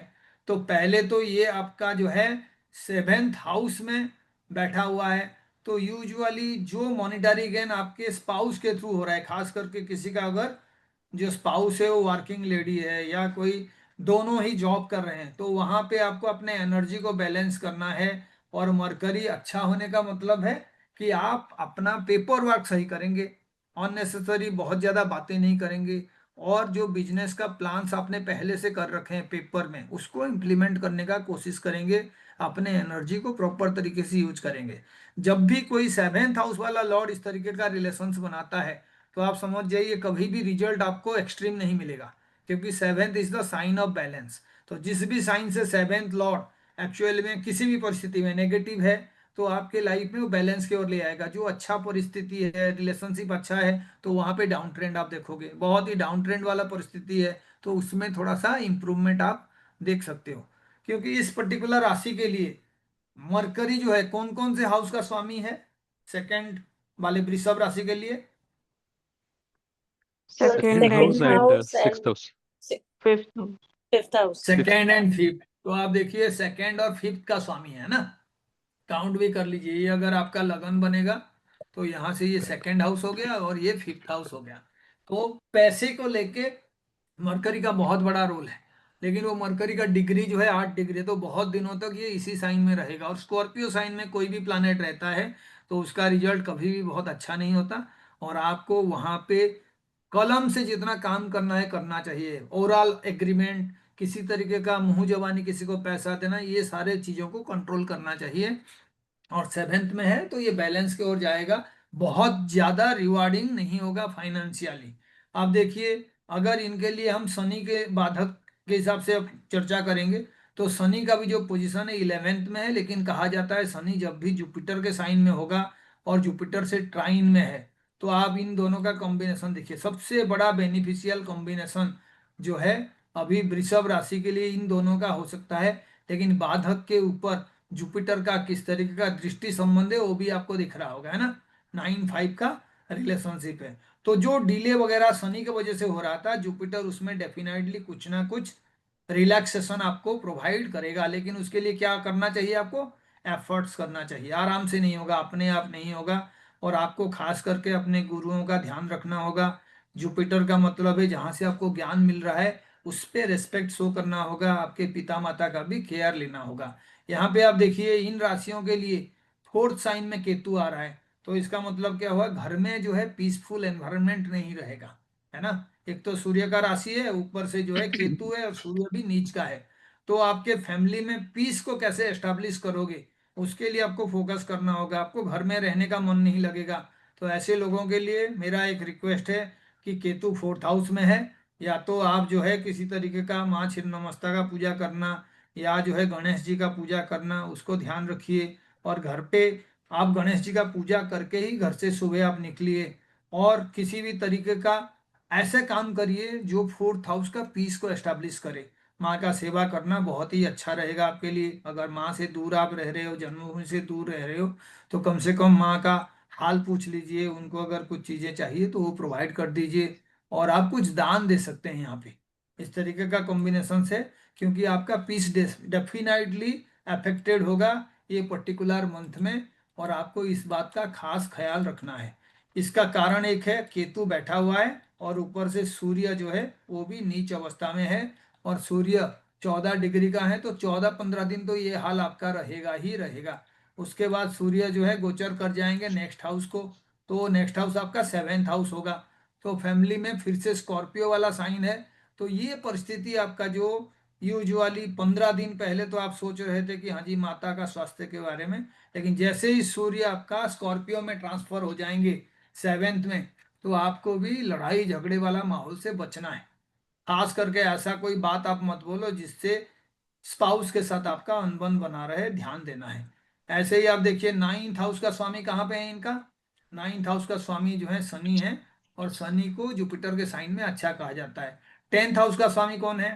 तो पहले तो ये आपका जो है 7th हाउस में बैठा हुआ है। तो यूजुअली जो मॉनिटरी गेन आपके स्पाउस के थ्रू हो रहा है, खास करके किसी का अगर जो स्पाउस है वो वर्किंग लेडी है या कोई दोनों ही जॉब कर रहे हैं, तो वहां पे आपको अपने एनर्जी को बैलेंस करना है। और मरकरी अच्छा होने का मतलब है कि आप अपना पेपर वर्क सही करेंगे, अननेसेसरी बहुत ज्यादा बातें नहीं करेंगे, और जो बिजनेस का प्लान्स आपने पहले से कर रखे हैं पेपर में उसको इम्प्लीमेंट करने का कोशिश करेंगे, अपने एनर्जी को प्रॉपर तरीके से यूज करेंगे। जब भी कोई 7th हाउस वाला लॉर्ड इस तरीके का रिलेशंस बनाता है तो आप समझ जाइए कभी भी रिजल्ट आपको एक्सट्रीम नहीं मिलेगा, क्योंकि 7th is the sign of balance. तो जिस भी साइन से 7th लॉर्ड एक्चुअल में किसी भी परिस्थिति में नेगेटिव है तो आपके लाइफ में वो बैलेंस की ओर ले आएगा। जो अच्छा परिस्थिति है, रिलेशनशिप अच्छा है, तो वहां पे डाउन ट्रेंड आप देखोगे, बहुत ही डाउन ट्रेंड वाला परिस्थिति है तो उसमें थोड़ा सा इंप्रूवमेंट आप देख सकते हो। क्योंकि इस पर्टिकुलर राशि के लिए मरकरी जो है कौन कौन से हाउस का स्वामी है, सेकंड वाले वृषभ राशि के लिए second second and house second and fifth. house sixth and house. Fifth house. fifth house. Fifth. Second and fifth. तो आप देखिए सेकेंड और फिफ्थ का स्वामी है ना, काउंट भी कर लीजिए। ये अगर आपका लगन बनेगा तो यहाँ से ये सेकेंड हाउस हो गया और ये फिफ्थ हाउस हो गया। तो पैसे को लेके मरकरी का बहुत बड़ा रोल है, लेकिन वो मरकरी का डिग्री जो है 8 डिग्री, तो बहुत दिनों तक ये इसी साइन में रहेगा। और स्कॉर्पियो साइन में कोई भी प्लानेट रहता है तो उसका रिजल्ट कभी भी बहुत अच्छा नहीं होता। और आपको वहां पे कलम से जितना काम करना है करना चाहिए। ओरल एग्रीमेंट, किसी तरीके का मुंह जबानी किसी को पैसा देना, ये सारे चीजों को कंट्रोल करना चाहिए। और 7th में है तो ये बैलेंस की ओर जाएगा, बहुत ज्यादा रिवार्डिंग नहीं होगा फाइनेंशियली। आप देखिए अगर इनके लिए हम शनि के बाधक के हिसाब से अब चर्चा करेंगे तो शनि का भी जो पोजीशन है 11th में है, लेकिन कहा जाता है शनि जब भी जुपिटर के साइन में होगा और जुपिटर से ट्राइन में है, तो आप इन दोनों का कॉम्बिनेशन देखिए, सबसे बड़ा बेनिफिशियल कॉम्बिनेशन जो है अभी वृषभ राशि के लिए इन दोनों का हो सकता है। लेकिन बाधक के ऊपर जुपिटर का किस तरीके का दृष्टि संबंध है वो भी आपको दिख रहा होगा, है ना, 9-5 का रिलेशनशिप है। तो जो डिले वगैरह शनि की वजह से हो रहा था, जुपिटर उसमें डेफिनेटली कुछ ना कुछ रिलैक्सेशन आपको प्रोवाइड करेगा। लेकिन उसके लिए क्या करना चाहिए, आपको एफर्ट्स करना चाहिए, आराम से नहीं होगा, अपने आप नहीं होगा। और आपको खास करके अपने गुरुओं का ध्यान रखना होगा। जुपिटर का मतलब है जहां से आपको ज्ञान मिल रहा है उस पे रेस्पेक्ट शो करना होगा, आपके पिता माता का भी केयर लेना होगा। यहाँ पे आप देखिए इन राशियों के लिए फोर्थ साइन में केतु आ रहा है, तो इसका मतलब क्या हुआ, घर में जो है पीसफुल एनवायरनमेंट नहीं रहेगा, है ना। एक तो सूर्य का राशि है, ऊपर से जो है केतु है, और सूर्य भी नीच का है। तो आपके फैमिली में पीस को कैसे एस्टेब्लिश करोगे, उसके लिए आपको फोकस करना होगा। आपको घर में रहने का मन नहीं लगेगा, तो ऐसे लोगों के लिए मेरा एक रिक्वेस्ट है कि केतु फोर्थ हाउस में है, या तो आप जो है किसी तरीके का माँ छिन्नमस्ता का पूजा करना, या जो है गणेश जी का पूजा करना, उसको ध्यान रखिए। और घर पे आप गणेश जी का पूजा करके ही घर से सुबह आप निकलिए। और किसी भी तरीके का ऐसे काम करिए जो फोर्थ हाउस का पीस को एस्टेब्लिश करे। माँ का सेवा करना बहुत ही अच्छा रहेगा आपके लिए। अगर माँ से दूर आप रह रहे हो, जन्मभूमि से दूर रह रहे हो, तो कम से कम माँ का हाल पूछ लीजिए, उनको अगर कुछ चीज़ें चाहिए तो वो प्रोवाइड कर दीजिए। और आप कुछ दान दे सकते हैं यहाँ पे, इस तरीके का कॉम्बिनेशन से, क्योंकि आपका पीस डेफिनेटली अफेक्टेड होगा ये पर्टिकुलर मंथ में। और आपको इस बात का खास ख्याल रखना है। इसका कारण एक है केतु बैठा हुआ है, और ऊपर से सूर्य जो है वो भी नीच अवस्था में है। और सूर्य 14 डिग्री का है, तो 14-15 दिन तो ये हाल आपका रहेगा ही रहेगा। उसके बाद सूर्य जो है गोचर कर जाएंगे नेक्स्ट हाउस को, तो नेक्स्ट हाउस आपका 7th हाउस होगा। तो फैमिली में फिर से स्कॉर्पियो वाला साइन है। तो ये परिस्थिति आपका जो यूजुअली 15 दिन पहले तो आप सोच रहे थे कि हाँ जी माता का स्वास्थ्य के बारे में, लेकिन जैसे ही सूर्य आपका स्कॉर्पियो में ट्रांसफर हो जाएंगे 7th में, तो आपको भी लड़ाई झगड़े वाला माहौल से बचना है। खास करके ऐसा कोई बात आप मत बोलो जिससे स्पाउस के साथ आपका अनबन बना रहे, ध्यान देना है। ऐसे ही आप देखिए 9th हाउस का स्वामी कहाँ पे है इनका, 9th हाउस का स्वामी जो है शनि है। और शनि को जुपिटर के साइन में अच्छा कहा जाता है। 10th हाउस का स्वामी कौन है,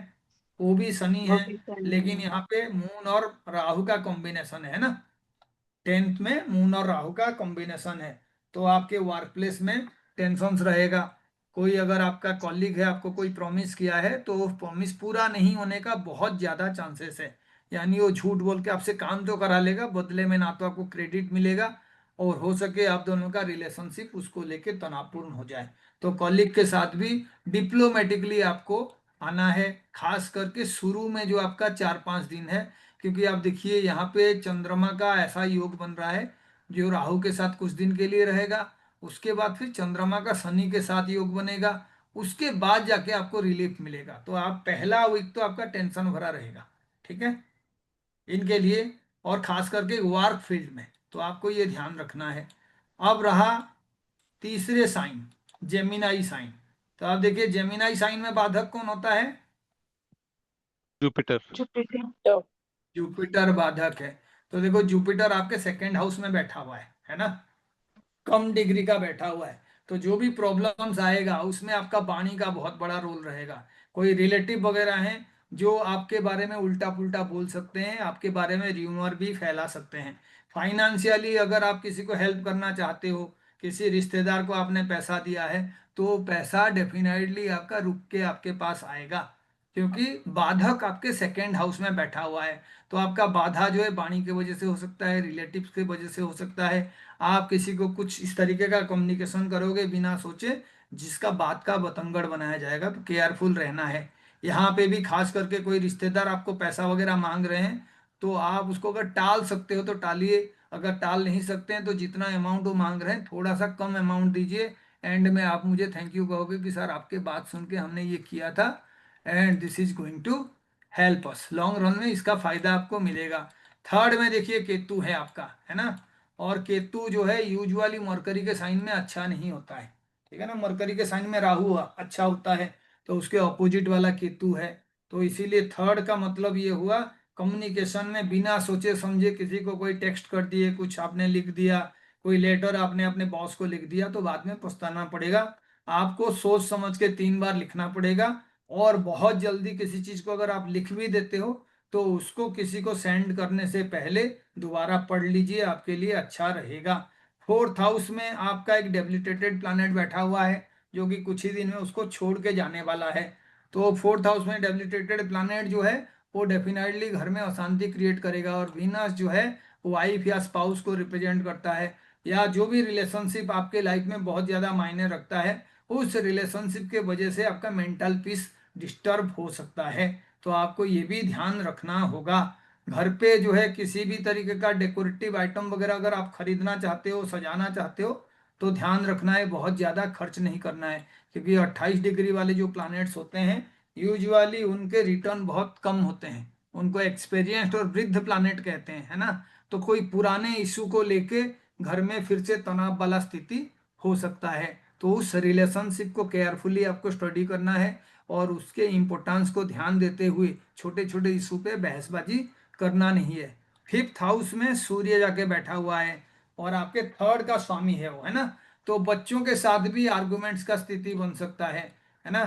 वो भी शनि वो है। भी सही लेकिन है। यहाँ पे मून और राहु का कॉम्बिनेशन है ना, 10th में मून और राहु का कॉम्बिनेशन है। तो आपके वर्क प्लेस में टेंशन रहेगा। कोई अगर आपका कॉलीग है, आपको कोई प्रॉमिस किया है, तो वो प्रॉमिस पूरा नहीं होने का बहुत ज्यादा चांसेस है। यानी वो झूठ बोल के आपसे काम तो करा लेगा, बदले में ना तो आपको क्रेडिट मिलेगा, और हो सके आप दोनों का रिलेशनशिप उसको लेके तनावपूर्ण हो जाए। तो कॉलीग के साथ भी डिप्लोमेटिकली आपको आना है, खास करके शुरू में जो आपका 4-5 दिन है। क्योंकि आप देखिए यहाँ पे चंद्रमा का ऐसा योग बन रहा है जो राहु के साथ कुछ दिन के लिए रहेगा। उसके बाद फिर चंद्रमा का शनि के साथ योग बनेगा। उसके बाद जाके आपको रिलीफ मिलेगा। तो आप पहला वीक तो आपका टेंशन भरा रहेगा, ठीक है, इनके लिए। और खास करके वर्क फील्ड में तो आपको ये ध्यान रखना है। अब रहा तीसरे साइन, जेमिनाई साइन। तो आप देखिए जेमिनाई साइन में बाधक कौन होता है, जुपिटर। जुपिटर। जुपिटर बाधक है। तो देखो जुपिटर आपके 2nd हाउस में बैठा हुआ है ना, कम डिग्री का बैठा हुआ है। तो जो भी प्रॉब्लम्स आएगा उसमें आपका वाणी का बहुत बड़ा रोल रहेगा। कोई रिलेटिव वगैरह हैं जो आपके बारे में उल्टा पुल्टा बोल सकते हैं, आपके बारे में र्यूमर भी फैला सकते हैं। फाइनेंशियली अगर आप किसी को हेल्प करना चाहते हो, किसी रिश्तेदार को आपने पैसा दिया है, तो वो पैसा डेफिनेटली आपका रुक के आपके पास आएगा, क्योंकि बाधक आपके 2nd हाउस में बैठा हुआ है। तो आपका बाधा जो है वाणी की वजह से हो सकता है, रिलेटिव्स की वजह से हो सकता है। आप किसी को कुछ इस तरीके का कम्युनिकेशन करोगे बिना सोचे, जिसका बात का बतंगड़ बनाया जाएगा, तो केयरफुल रहना है। यहाँ पे भी खास करके कोई रिश्तेदार आपको पैसा वगैरह मांग रहे हैं, तो आप उसको अगर टाल सकते हो तो टालिए। अगर टाल नहीं सकते हैं तो जितना अमाउंट वो मांग रहे हैं थोड़ा सा कम अमाउंट दीजिए। एंड में आप मुझे थैंक यू कहोगे कि सर आपके बात सुन के हमने ये किया था, and this is going to help us, long run में इसका फायदा आपको मिलेगा। थर्ड में देखिए केतु है आपका, है ना। और केतु जो है यूजुअली मरकरी के साइन में अच्छा नहीं होता है, ठीक है ना। मरकरी के साइन में राहु अच्छा होता है, तो उसके ऑपोजिट वाला केतु है। तो इसीलिए थर्ड का मतलब ये हुआ कम्युनिकेशन में बिना सोचे समझे किसी को कोई टेक्स्ट कर दिए, कुछ आपने लिख दिया, कोई लेटर आपने अपने बॉस को लिख दिया, तो बाद में पछताना पड़ेगा। आपको सोच समझ के 3 बार लिखना पड़ेगा। और बहुत जल्दी किसी चीज को अगर आप लिख भी देते हो तो उसको किसी को सेंड करने से पहले दोबारा पढ़ लीजिए, आपके लिए अच्छा रहेगा। फोर्थ हाउस में आपका एक डेबिलिटेटेड प्लैनेट बैठा हुआ है, जो कि कुछ ही दिन में उसको छोड़ के जाने वाला है। तो फोर्थ हाउस में डेबिलिटेटेड प्लैनेट जो है वो डेफिनेटली घर में अशांति क्रिएट करेगा। और वीनस जो है वाइफ या स्पाउस को रिप्रेजेंट करता है, या जो भी रिलेशनशिप आपके लाइफ में बहुत ज्यादा मायने रखता है, उस रिलेशनशिप के वजह से आपका मेंटल पीस डिस्टर्ब हो सकता है। तो आपको ये भी ध्यान रखना होगा। घर पे जो है किसी भी तरीके का डेकोरेटिव आइटम वगैरह अगर आप खरीदना चाहते हो, सजाना चाहते हो, तो ध्यान रखना है बहुत ज़्यादा खर्च नहीं करना है। क्योंकि 28 डिग्री वाले जो प्लैनेट्स होते हैं यूजुअली उनके रिटर्न बहुत कम होते हैं। उनको एक्सपीरियंस्ड और वृद्ध प्लैनेट कहते हैं, है ना। तो कोई पुराने इशू को लेके घर में फिर से तनाव वाला स्थिति हो सकता है। तो उस रिलेशनशिप को केयरफुली आपको स्टडी करना है, और उसके इम्पोर्टेंस को ध्यान देते हुए छोटे छोटे इशू पे बहसबाजी करना नहीं है। फिफ्थ हाउस में सूर्य जाके बैठा हुआ है, और आपके थर्ड का स्वामी है वो, है ना। तो बच्चों के साथ भी आर्गुमेंट्स का स्थिति बन सकता है ना।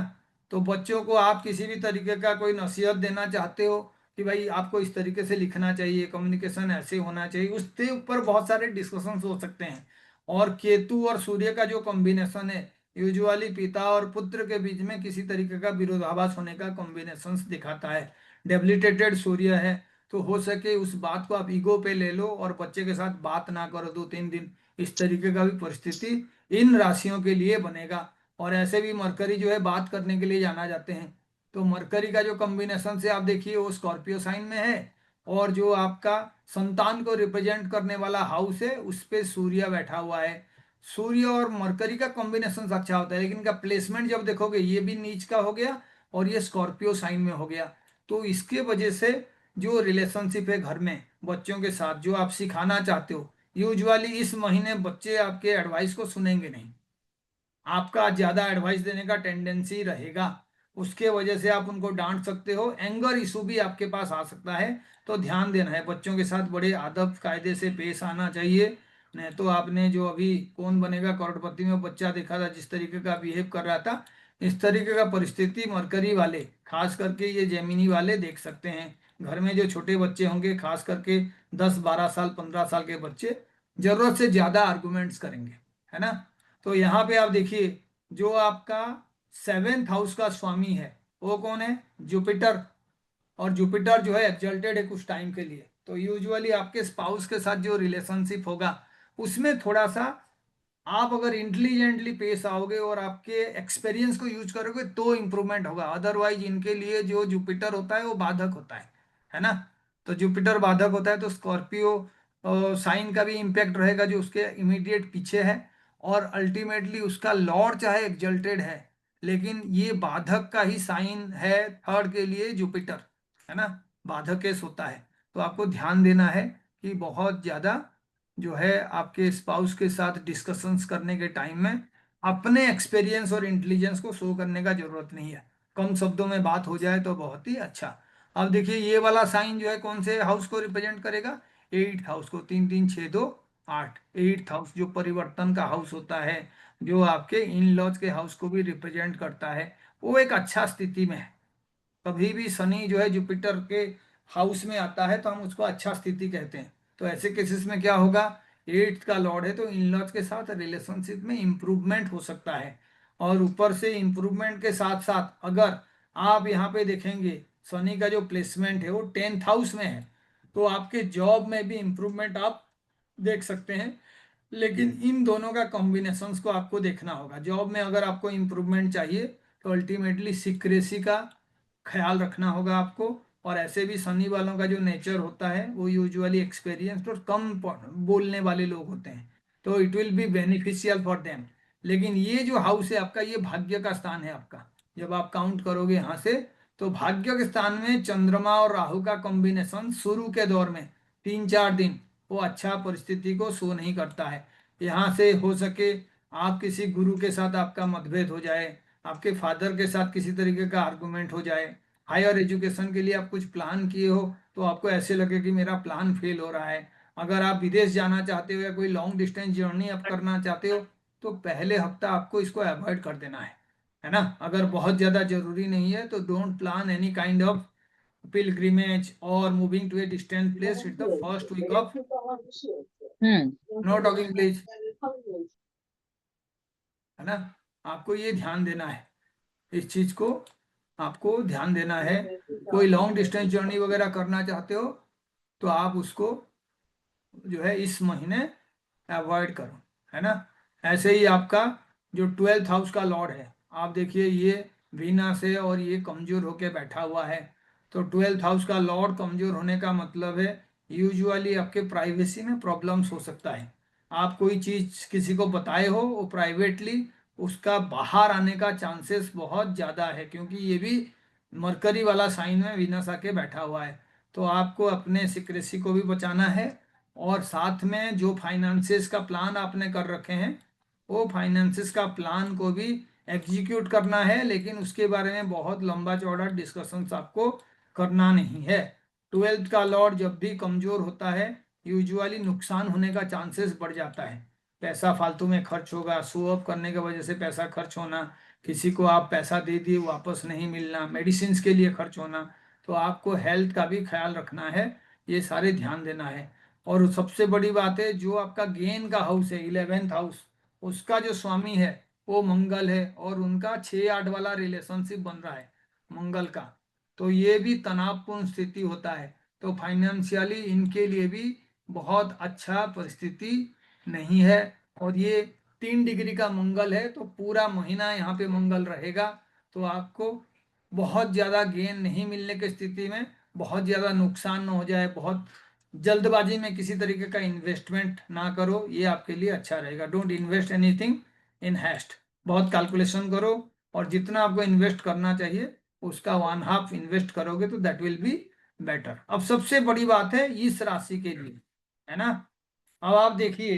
तो बच्चों को आप किसी भी तरीके का कोई नसीहत देना चाहते हो कि भाई आपको इस तरीके से लिखना चाहिए, कम्युनिकेशन ऐसे होना चाहिए, उसके ऊपर बहुत सारे डिस्कशंस हो सकते हैं। और केतु और सूर्य का जो कॉम्बिनेशन है यूजुअली पिता और पुत्र के बीच में किसी तरीके का विरोधाभास होने का कॉम्बिनेशन दिखाता है। डेबिलिटेटेड सूर्य है, तो हो सके उस बात को आप ईगो पे ले लो और बच्चे के साथ बात ना करो 2-3 दिन। इस तरीके का भी परिस्थिति इन राशियों के लिए बनेगा। और ऐसे भी मरकरी जो है बात करने के लिए जाना जाते हैं। तो मरकरी का जो कॉम्बिनेशन से आप देखिए वो स्कॉर्पियो साइन में है, और जो आपका संतान को रिप्रेजेंट करने वाला हाउस है उस पे सूर्य बैठा हुआ है। सूर्य और मरकरी का कॉम्बिनेशन अच्छा होता है, लेकिन इनका प्लेसमेंट जब देखोगे ये भी नीच का हो गया और ये स्कॉर्पियो साइन में हो गया। तो इसके वजह से जो रिलेशनशिप है घर में बच्चों के साथ जो आप सिखाना चाहते हो, यूजुअली इस महीने बच्चे आपके एडवाइस को सुनेंगे नहीं, आपका ज्यादा एडवाइस देने का टेंडेंसी रहेगा। उसके वजह से आप उनको डांट सकते हो, एंगर इशू भी आपके पास आ सकता है। तो ध्यान देना है, बच्चों के साथ बड़े अदब कायदे से पेश आना चाहिए। नहीं तो आपने जो अभी कौन बनेगा करोड़पति में बच्चा देखा था जिस तरीके का बिहेव कर रहा था, इस तरीके का परिस्थिति मरकरी वाले खास करके ये जेमिनी वाले देख सकते हैं। घर में जो छोटे बच्चे होंगे खास करके 10-12 साल 15 साल के बच्चे जरूरत से ज्यादा आर्गुमेंट्स करेंगे, है ना। तो यहाँ पे आप देखिए जो आपका सेवेंथ हाउस का स्वामी है वो कौन है, जुपिटर। और जुपिटर जो है एक्सल्टेड है कुछ टाइम के लिए। तो यूजुअली आपके स्पाउस के साथ जो रिलेशनशिप होगा उसमें थोड़ा सा आप अगर इंटेलिजेंटली पेश आओगे और आपके एक्सपीरियंस को यूज करोगे तो इम्प्रूवमेंट होगा। अदरवाइज इनके लिए जो जुपिटर होता है वो बाधक होता है ना। तो जुपिटर बाधक होता है तो स्कॉर्पियो साइन का भी इम्पैक्ट रहेगा जो उसके इमीडिएट पीछे है। और अल्टीमेटली उसका लॉर्ड चाहे एक्सल्टेड है, लेकिन ये बाधक का ही साइन है थर्ड के लिए जुपिटर, है ना। बाधक केस होता है। तो आपको ध्यान देना है कि बहुत ज्यादा जो है आपके स्पाउस के साथ डिस्कशंस करने के टाइम में अपने एक्सपीरियंस और इंटेलिजेंस को शो करने का जरूरत नहीं है, कम शब्दों में बात हो जाए तो बहुत ही अच्छा। अब देखिए ये वाला साइन जो है कौन से हाउस को रिप्रेजेंट करेगा, एट्थ हाउस को। 3 3 6 2 8 एट्थ हाउस जो परिवर्तन का हाउस होता है, जो आपके इन लॉज के हाउस को भी रिप्रेजेंट करता है, वो एक अच्छा स्थिति में है। कभी भी शनि जो है जुपिटर के हाउस में आता है तो हम उसको अच्छा स्थिति कहते हैं। तो ऐसे केसेस में क्या होगा, एट्थ का लॉर्ड है तो इन लॉज के साथ रिलेशनशिप में इंप्रूवमेंट हो सकता है। और ऊपर से इंप्रूवमेंट के साथ साथ अगर आप यहाँ पे देखेंगे शनि का जो प्लेसमेंट है वो 10th हाउस में है, तो आपके जॉब में भी इंप्रूवमेंट आप देख सकते हैं। लेकिन इन दोनों का कॉम्बिनेशंस को आपको देखना होगा। जॉब में अगर आपको इंप्रूवमेंट चाहिए तो अल्टीमेटली सीक्रेसी का ख्याल रखना होगा आपको। और ऐसे भी सनी वालों का जो नेचर होता है वो यूजुअली एक्सपीरियंस्ड और कम बोलने वाले लोग होते हैं, तो it will be beneficial for them. लेकिन ये जो हाउस है आपका ये भाग्य का स्थान है आपका। जब आप काउंट करोगे यहाँ से तो भाग्य के स्थान में चंद्रमा और राहु का कॉम्बिनेशन शुरू के दौर में 3-4 दिन वो अच्छा परिस्थिति को शो नहीं करता है। यहाँ से हो सके आप किसी गुरु के साथ आपका मतभेद हो जाए, आपके फादर के साथ किसी तरीके का आर्गुमेंट हो जाए, हायर एजुकेशन के लिए आप कुछ प्लान किए हो तो आपको ऐसे लगे कि मेरा प्लान फेल हो रहा है। अगर आप विदेश जाना चाहते हो या कोई लॉन्ग डिस्टेंस जर्नी आप करना चाहते हो तो पहले हफ्ता आपको इसको अवॉइड कर देना है ना। अगर बहुत ज़्यादा जरूरी नहीं है तो don't plan any kind of pilgrimage or moving to a distant place at the first week of, no talking please, है ना। आपको ये ध्यान देना है, इस चीज को आपको ध्यान देना है। कोई लॉन्ग डिस्टेंस जर्नी वगैरह करना चाहते हो तो आप उसको जो है इस महीने अवॉइड करो, है ना। ऐसे ही आपका जो 12th हाउस का लॉर्ड है, आप देखिए ये वीनस है और ये कमजोर होके बैठा हुआ है। तो 12th हाउस का लॉर्ड कमजोर होने का मतलब है यूजुअली आपके प्राइवेसी में प्रॉब्लम्स हो सकता है। आप कोई चीज किसी को बताए हो वो प्राइवेटली, उसका बाहर आने का चांसेस बहुत ज्यादा है, क्योंकि ये भी मरकरी वाला साइन में वीनस आके बैठा हुआ है। तो आपको अपने सिक्रेसी को भी बचाना है और साथ में जो फाइनेंसिस का प्लान आपने कर रखे हैं वो फाइनेंसिस का प्लान को भी एग्जीक्यूट करना है, लेकिन उसके बारे में बहुत लंबा चौड़ा डिस्कशंस आपको करना नहीं है। 12th का लॉर्ड जब भी कमजोर होता है यूजुअली नुकसान होने का चांसेस बढ़ जाता है। पैसा फालतू में खर्च होगा, शो ऑफ करने की वजह से पैसा खर्च होना, किसी को आप पैसा दे दिए वापस नहीं मिलना, मेडिसिन के लिए खर्च होना। तो आपको हेल्थ का भी ख्याल रखना है, ये सारे ध्यान देना है। और सबसे बड़ी बात है जो आपका गेन का हाउस है 11th हाउस, उसका जो स्वामी है वो मंगल है और उनका 6-8 वाला रिलेशनशिप बन रहा है मंगल का। तो ये भी तनावपूर्ण स्थिति होता है। तो फाइनेंशियली इनके लिए भी बहुत अच्छा परिस्थिति नहीं है। और ये 3 डिग्री का मंगल है तो पूरा महीना यहाँ पे मंगल रहेगा। तो आपको बहुत ज्यादा गेन नहीं मिलने की स्थिति में बहुत ज्यादा नुकसान न हो जाए, बहुत जल्दबाजी में किसी तरीके का इन्वेस्टमेंट ना करो, ये आपके लिए अच्छा रहेगा। Don't invest anything in heist, बहुत कैलकुलेशन करो और जितना आपको इन्वेस्ट करना चाहिए उसका 1/2 इन्वेस्ट करोगे तो दैट विल बी बेटर। अब सबसे बड़ी बात है इस राशि के लिए, है ना। अब आप देखिए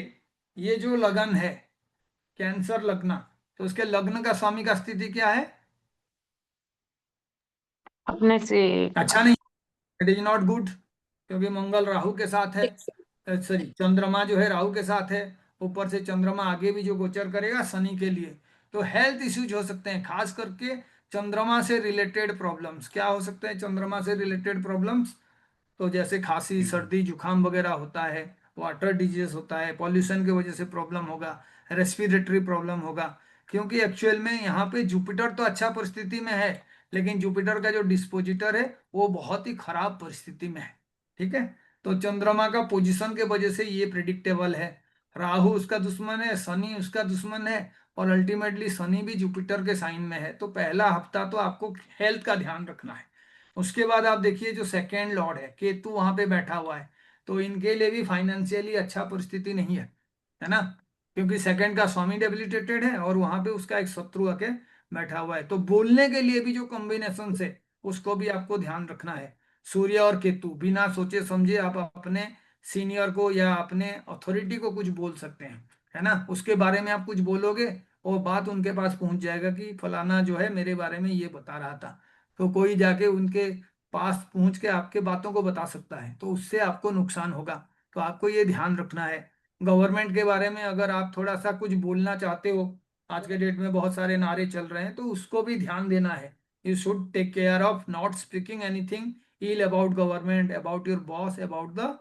ये जो लगन है कैंसर लग्न, तो उसके लग्न का स्वामी का स्थिति क्या है? अपने से अच्छा नहीं, इट इज नॉट गुड, क्योंकि मंगल राहु के साथ है, सॉरी चंद्रमा जो है राहु के साथ है, ऊपर से चंद्रमा आगे भी जो गोचर करेगा शनि के लिए। तो हेल्थ इश्यूज हो सकते हैं, खास करके चंद्रमा से रिलेटेड प्रॉब्लम्स। क्या हो सकते हैं चंद्रमा से रिलेटेड प्रॉब्लम्स? तो जैसे खांसी सर्दी जुकाम वगैरह होता है, वाटर डिजीज होता है, पॉल्यूशन की वजह से प्रॉब्लम होगा, रेस्पिरेटरी प्रॉब्लम होगा। क्योंकि एक्चुअल में यहाँ पे जुपिटर तो अच्छा परिस्थिति में है, लेकिन जुपिटर का जो डिस्पोजिटर है वो बहुत ही खराब परिस्थिति में है। ठीक है, तो चंद्रमा का पोजीशन के वजह से ये प्रिडिक्टेबल है। राहु उसका दुश्मन है, शनि उसका दुश्मन है, और अल्टीमेटली शनि भी जुपिटर के साइन में है। तो पहला हफ्ता तो आपको हेल्थ का ध्यान रखना है। उसके बाद आप देखिए जो सेकेंड लॉर्ड है केतु वहां पे बैठा हुआ है, तो इनके लिए भी फाइनेंशियली अच्छा परिस्थिति नहीं है ना। क्योंकि सेकंड का स्वामी डेबिलिटेटेड है और वहां पे उसका एक शत्रु आके बैठा हुआ है। तो बोलने के लिए भी जो कॉम्बिनेशन है उसको भी आपको ध्यान रखना है। सूर्य और केतु, बिना सोचे समझे आप अपने सीनियर को या अपने अथॉरिटी को कुछ बोल सकते हैं, है ना। उसके बारे में आप कुछ बोलोगे और बात उनके पास पहुंच जाएगा कि फलाना जो है मेरे बारे में ये बता रहा था। तो कोई जाके उनके पास पहुंच के आपके बातों को बता सकता है, तो उससे आपको नुकसान होगा। तो आपको ये ध्यान रखना है। गवर्नमेंट के बारे में अगर आप थोड़ा सा कुछ बोलना चाहते हो, आज के डेट में बहुत सारे नारे चल रहे हैं, तो उसको भी ध्यान देना है। You should take care of not speaking anything ill about government, about your boss, about the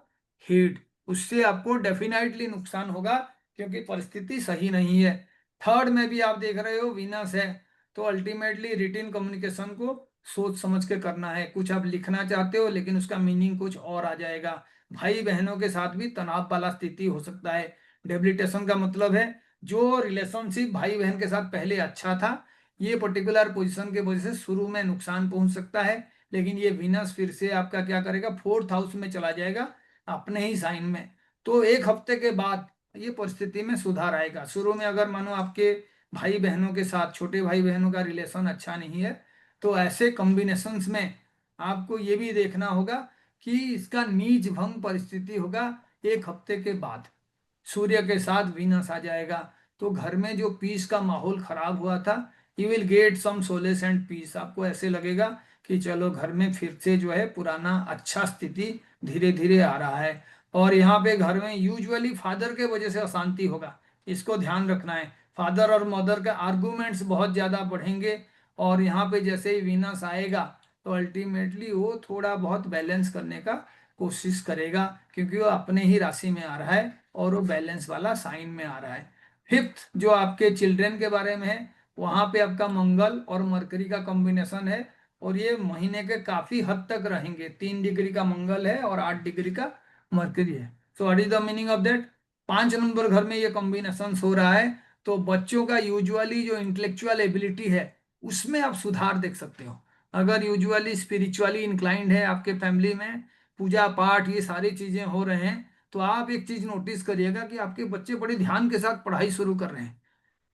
head. उससे आपको डेफिनेटली नुकसान होगा, क्योंकि परिस्थिति सही नहीं है। थर्ड में भी आप देख रहे हो वीनस है, तो अल्टीमेटली रिटेन कम्युनिकेशन को सोच समझ के करना है। कुछ आप लिखना चाहते हो लेकिन उसका मीनिंग कुछ और आ जाएगा। भाई बहनों के साथ भी तनाव वाला स्थिति हो सकता है। डेबिलिटेशन का मतलब है जो रिलेशनशिप भाई बहन के साथ पहले अच्छा था, ये पर्टिकुलर पोजीशन के वजह से शुरू में नुकसान पहुंच सकता है, लेकिन ये विनस फिर से आपका क्या करेगा 4th हाउस में चला जाएगा अपने ही साइन में। तो एक हफ्ते के बाद ये परिस्थिति में सुधार आएगा। शुरू में अगर मानो आपके भाई बहनों के साथ, छोटे भाई बहनों का रिलेशन अच्छा नहीं है, तो ऐसे कॉम्बिनेशंस में आपको ये भी देखना होगा कि इसका नीच भंग परिस्थिति होगा। एक हफ्ते के बाद सूर्य के साथ वीनस आ जाएगा, तो घर में जो पीस का माहौल खराब हुआ था, you will get some solace and peace. आपको ऐसे लगेगा कि चलो घर में फिर से जो है पुराना अच्छा स्थिति धीरे धीरे आ रहा है। और यहाँ पे घर में यूजुअली फादर के वजह से अशांति होगा, इसको ध्यान रखना है। फादर और मदर का आर्गुमेंट्स बहुत ज्यादा बढ़ेंगे, और यहाँ पे जैसे ही वीनस आएगा तो अल्टीमेटली वो थोड़ा बहुत बैलेंस करने का कोशिश करेगा, क्योंकि वो अपने ही राशि में आ रहा है और वो बैलेंस वाला साइन में आ रहा है। फिफ्थ जो आपके चिल्ड्रन के बारे में है, वहां पे आपका मंगल और मरकरी का कॉम्बिनेशन है, और ये महीने के काफी हद तक रहेंगे। 3 डिग्री का मंगल है और 8 डिग्री का मरकरी है। So what is the meaning of that? 5 number घर में ये कॉम्बिनेशन हो रहा है, तो बच्चों का यूजुअली जो इंटेलेक्चुअल एबिलिटी है उसमें आप सुधार देख सकते हो। अगर यूजुअली स्पिरिचुअली इंक्लाइंड है आपके फैमिली में, पूजा पाठ ये सारी चीजें हो रहे हैं, तो आप एक चीज नोटिस करिएगा कि आपके बच्चे बड़े ध्यान के साथ पढ़ाई शुरू कर रहे हैं।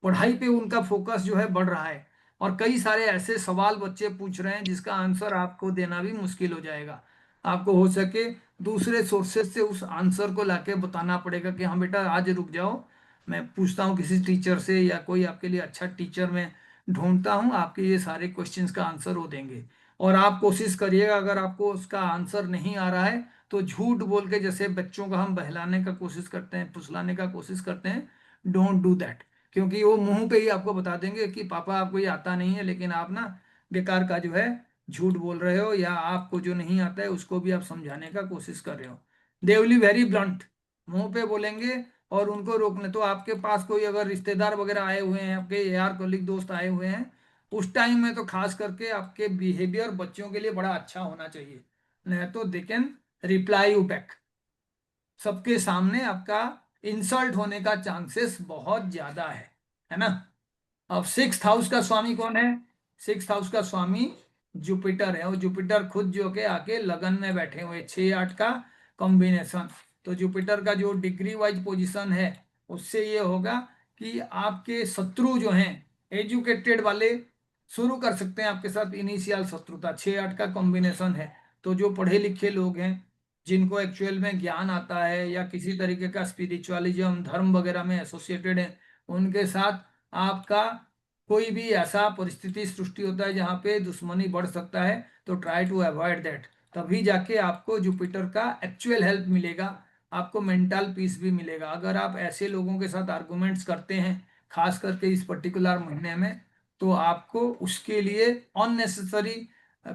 पढ़ाई पे उनका फोकस जो है बढ़ रहा है, और कई सारे ऐसे सवाल बच्चे पूछ रहे हैं जिसका आंसर आपको देना भी मुश्किल हो जाएगा। आपको हो सके दूसरे सोर्सेज से उस आंसर को लाके बताना पड़ेगा कि हाँ बेटा आज रुक जाओ, मैं पूछता हूँ किसी टीचर से, या कोई आपके लिए अच्छा टीचर मैं ढूंढता हूँ, आपके ये सारे क्वेश्चंस का आंसर वो देंगे। और आप कोशिश करिएगा, अगर आपको उसका आंसर नहीं आ रहा है तो झूठ बोल के, जैसे बच्चों का हम बहलाने का कोशिश करते हैं, फुसलाने का कोशिश करते हैं, डोंट डू दैट। क्योंकि वो मुंह पे ही आपको बता देंगे कि पापा आपको ये आता नहीं है, लेकिन आप ना बेकार का जो है झूठ बोल रहे हो, या आपको जो नहीं आता है उसको भी आप समझाने का कोशिश कर रहे हो। They will be very blunt, मुंह पे बोलेंगे। और उनको रोकने, तो आपके पास कोई अगर रिश्तेदार वगैरह आए हुए हैं, आपके यार कलीग दोस्त आए हुए हैं, उस टाइम में तो खास करके आपके बिहेवियर बच्चों के लिए बड़ा अच्छा होना चाहिए, नहीं तो they can reply you back. सबके सामने आपका इंसल्ट होने का चांसेस बहुत ज्यादा है ना। अब सिक्स हाउस का स्वामी कौन है? सिक्स हाउस का स्वामी जुपिटर है, और जुपिटर खुद जो के आके लगन में बैठे हुए, 6-8 का कॉम्बिनेशन। तो जुपिटर का जो डिग्री वाइज पोजीशन है, उससे ये होगा कि आपके शत्रु जो हैं, एजुकेटेड वाले शुरू कर सकते हैं आपके साथ इनिशियल शत्रुता। 6-8 का कॉम्बिनेशन है, तो जो पढ़े लिखे लोग हैं, जिनको एक्चुअल में ज्ञान आता है या किसी तरीके का स्पिरिचुअलिज्म धर्म वगैरह में एसोसिएटेड है, उनके साथ आपका कोई भी ऐसा परिस्थिति सृष्टि होता है जहां पे दुश्मनी बढ़ सकता है, तो ट्राई टू अवॉइड दैट। तभी जाके आपको जुपिटर का एक्चुअल हेल्प मिलेगा, आपको मेंटल पीस भी मिलेगा। अगर आप ऐसे लोगों के साथ आर्गुमेंट्स करते हैं, खास करके इस पर्टिकुलर महीने में, तो आपको उसके लिए अननेसेसरी